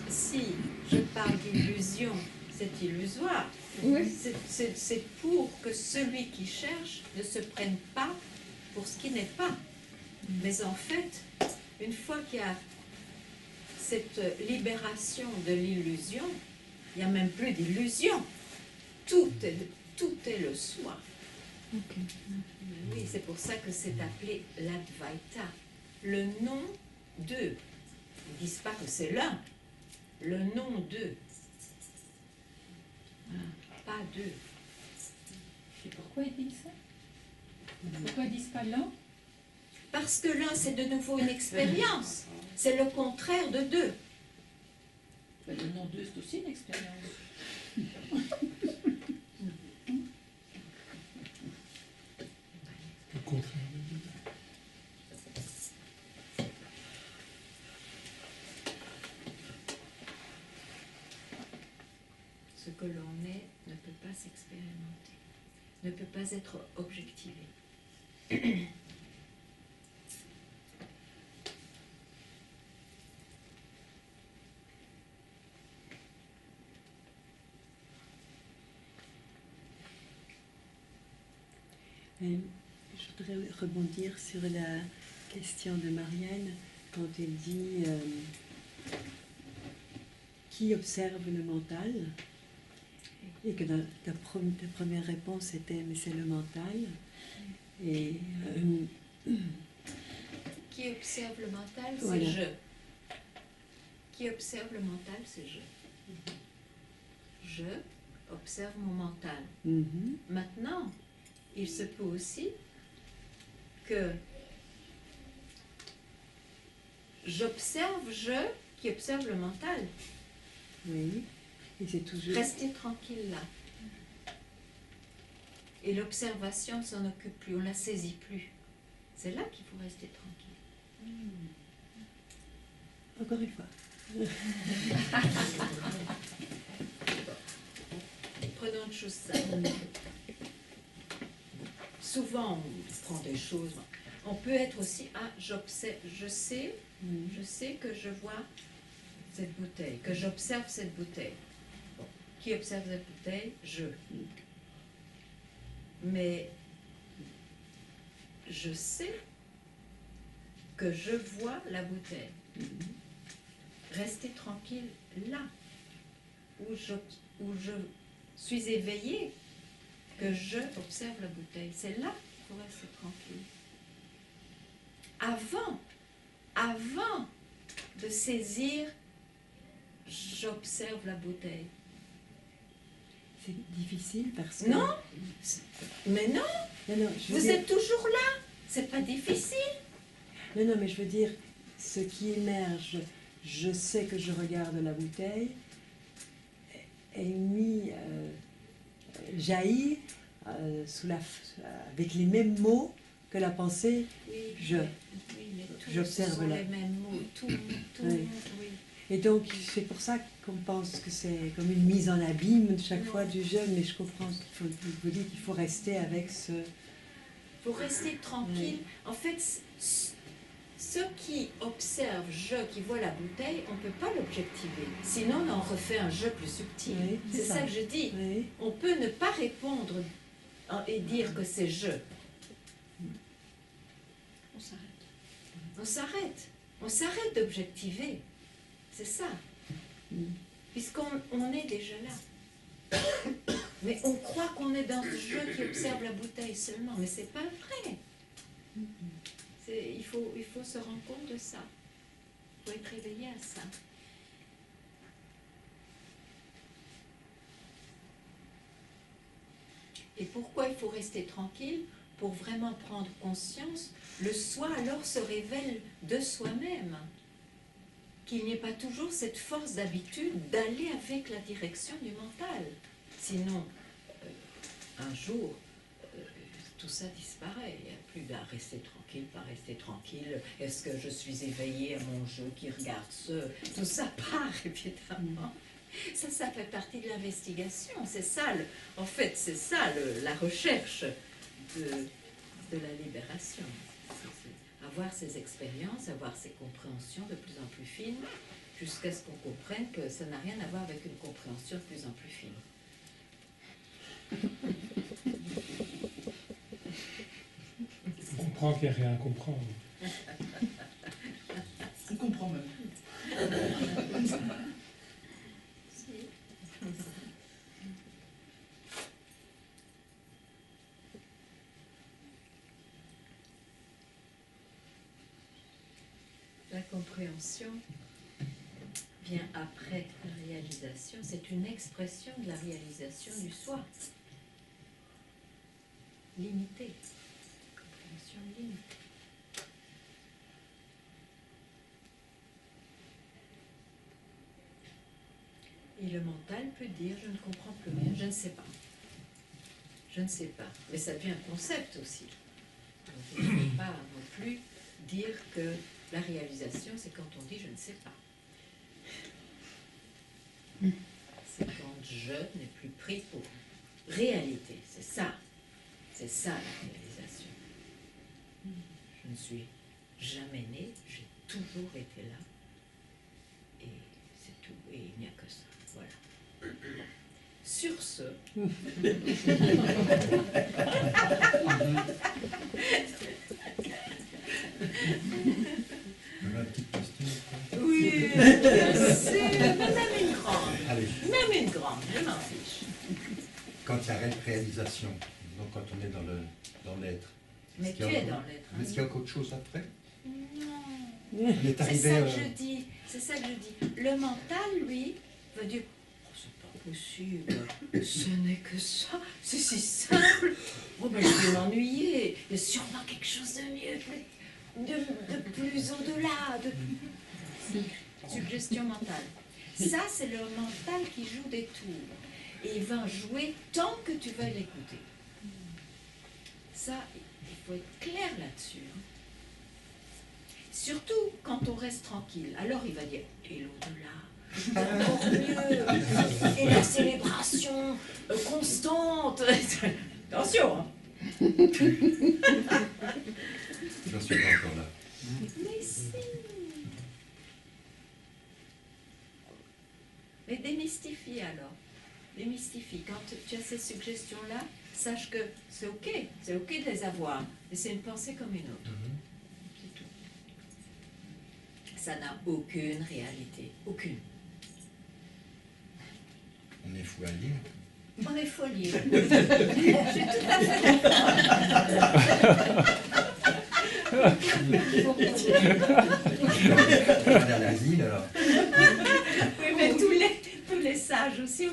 si je parle d'illusion, c'est illusoire. Oui. C'est pour que celui qui cherche ne se prenne pas pour ce qui n'est pas. Mais en fait, une fois qu'il y a cette libération de l'illusion, il n'y a même plus d'illusion. Tout est le soi. Okay. Oui, c'est pour ça que c'est appelé l'Advaita. Le nom d'eux. Ils ne disent pas que c'est l'un. Le nom d'eux. Pas d'eux. Et pourquoi ils disent ça? Pourquoi ils disent pas l'un? Parce que l'un, c'est de nouveau une expérience. C'est le contraire de deux. Le nom d'eux, c'est aussi une expérience. Le contraire de Dieu. Ce que l'on est ne peut pas s'expérimenter, ne peut pas être objectivé. Je voudrais rebondir sur la question de Marianne quand elle dit qui observe le mental, et que ta première réponse était mais c'est le mental. Et qui observe le mental, c'est voilà. je. Qui observe le mental, c'est je. Je observe mon mental. Maintenant, il se peut aussi que j'observe je qui observe le mental. Oui, et c'est toujours... Restez tranquille là. Et l'observation ne s'en occupe plus, on ne la saisit plus. C'est là qu'il faut rester tranquille. Encore une fois. Prenons une chose simple. Souvent, on prend des choses. On peut être aussi, j'observe, je sais que je vois cette bouteille, que j'observe cette bouteille. Bon. Qui observe cette bouteille? Je. Mais je sais que je vois la bouteille. Restez tranquille là, où je suis éveillée, que je observe la bouteille. C'est là qu'il faut rester tranquille. Avant de saisir, j'observe la bouteille. C'est difficile parce que... Non, mais non, vous êtes toujours là, c'est pas difficile. Non, mais je veux dire, ce qui émerge, je sais que je regarde la bouteille, est mis, jaillit avec les mêmes mots que la pensée, j'observe là. Les mêmes mots, tout le monde, oui. Et donc, c'est pour ça qu'on pense que c'est comme une mise en abîme chaque fois du jeu, mais je comprends qu'il faut, vous dites qu'il faut rester avec ce... Il faut rester tranquille. Oui. En fait, ceux qui observent qui voient la bouteille, on ne peut pas l'objectiver. Sinon, on en refait un jeu plus subtil. Oui, c'est ça que je dis. Oui. On peut ne pas répondre et dire que c'est je. On s'arrête. On s'arrête d'objectiver. C'est ça. Puisqu'on est déjà là. Mais on croit qu'on est dans ce jeu qui observe la bouteille seulement. Mais c'est pas vrai. Il faut se rendre compte de ça. Il faut être réveillé à ça. Et pourquoi il faut rester tranquille? Pour vraiment prendre conscience, le soi alors se révèle de soi-même. Qu'il n'y ait pas toujours cette force d'habitude d'aller avec la direction du mental. Sinon, un jour, tout ça disparaît. Il n'y a plus d'un rester tranquille, pas rester tranquille. Est-ce que je suis éveillée à mon jeu qui regarde ce... Tout ça part, évidemment. Ça fait partie de l'investigation. C'est ça, en fait, c'est ça la recherche de la libération. C'est avoir ces expériences, avoir ces compréhensions de plus en plus fines, jusqu'à ce qu'on comprenne que ça n'a rien à voir avec une compréhension de plus en plus fine. On comprend qu'il n'y a rien à comprendre. On comprend même. La compréhension vient après la réalisation. C'est une expression de la réalisation du soi. Limitée. Compréhension limitée. Et le mental peut dire « je ne comprends plus rien, je ne sais pas ». Je ne sais pas. Mais ça devient un concept aussi. Donc, il ne faut pas non plus dire que la réalisation, c'est quand on dit « je ne sais pas ». C'est quand je n'ai plus pris pour réalité. C'est ça. C'est ça la réalisation. Je ne suis jamais née, j'ai toujours été là. Et c'est tout. Et il n'y a que ça. Voilà. Sur ce... Une petite question. Oui, bien sûr, même une grande. Allez. Même une grande, je m'en fiche. Quand il y a réalisation, donc quand on est dans l'être. Mais tu es dans l'être. Est-ce qu'il y a encore autre chose après? Non. On est C'est arrivé. ça que je dis. C'est ça que je dis. Le mental, lui, va dire oh, c'est pas possible. Ce n'est que ça. C'est si simple. Oh, ben, je vais m'ennuyer. Il y a sûrement quelque chose de mieux, de plus au-delà. Suggestion mentale. Ça, c'est le mental qui joue des tours. Et il va jouer tant que tu vas l'écouter. Ça, il faut être clair là-dessus. Surtout quand on reste tranquille. Alors il va dire, et l'au-delà, encore mieux, et la célébration constante. Attention, hein. Je ne suis pas encore là. Mais si. Mais démystifie alors. Démystifie. Quand tu as ces suggestions-là, sache que c'est ok de les avoir. Mais c'est une pensée comme une autre. C'est tout. Ça n'a aucune réalité. Aucune. On est fou à lire. On est fou à lire. Je suis tout à fait On va à l'asile alors. Oui, mais tous les sages aussi,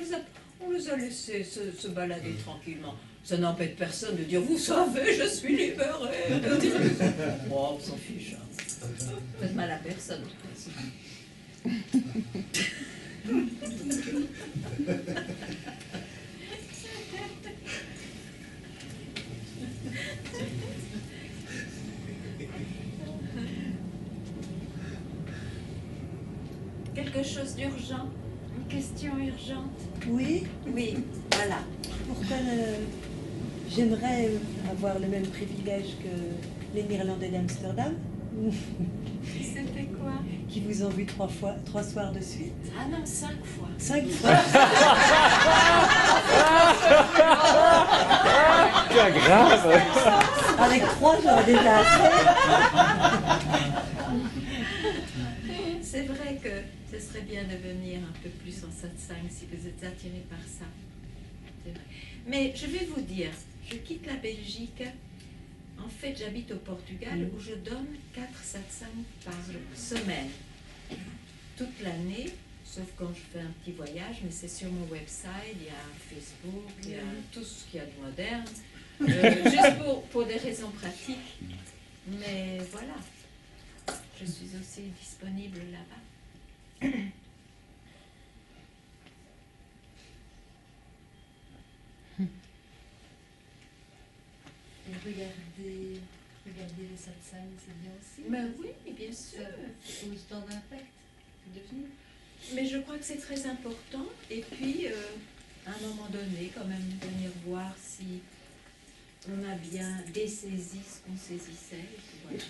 on les a laissés se balader tranquillement. Ça n'empêche personne de dire, vous savez, je suis libéré. Bon, on s'en fiche. Hein. Faites mal à personne, de toute façon. Quelque chose d'urgent? Une question urgente? Oui. Oui, voilà. Pourquoi j'aimerais avoir le même privilège que les Néerlandais d'Amsterdam? C'était quoi? Qui vous ont vu 3 soirs de suite? Ah non, 5 fois. 5 fois. Quel grave! Avec 3, j'aurais déjà assez. C'est vrai que ce serait bien de venir un peu plus en satsang si vous êtes attiré par ça. C'est vrai. Mais je vais vous dire, je quitte la Belgique. En fait, j'habite au Portugal où je donne 4 satsangs par semaine. Toute l'année, sauf quand je fais un petit voyage, mais c'est sur mon website, il y a Facebook, il y a tout ce qu'il y a de moderne. Juste pour des raisons pratiques. Mais voilà, je suis aussi disponible là-bas. regarder les satsangs, c'est bien aussi. Mais oui, bien sûr. Ça pose tant d'impact devenir. Mais je crois que c'est très important. Et puis, à un moment donné, quand même, venir voir si on a bien dessaisi ce qu'on saisissait. Et puis voilà.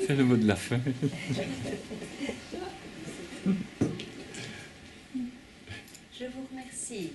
C'est le mot de la fin. Je vous remercie.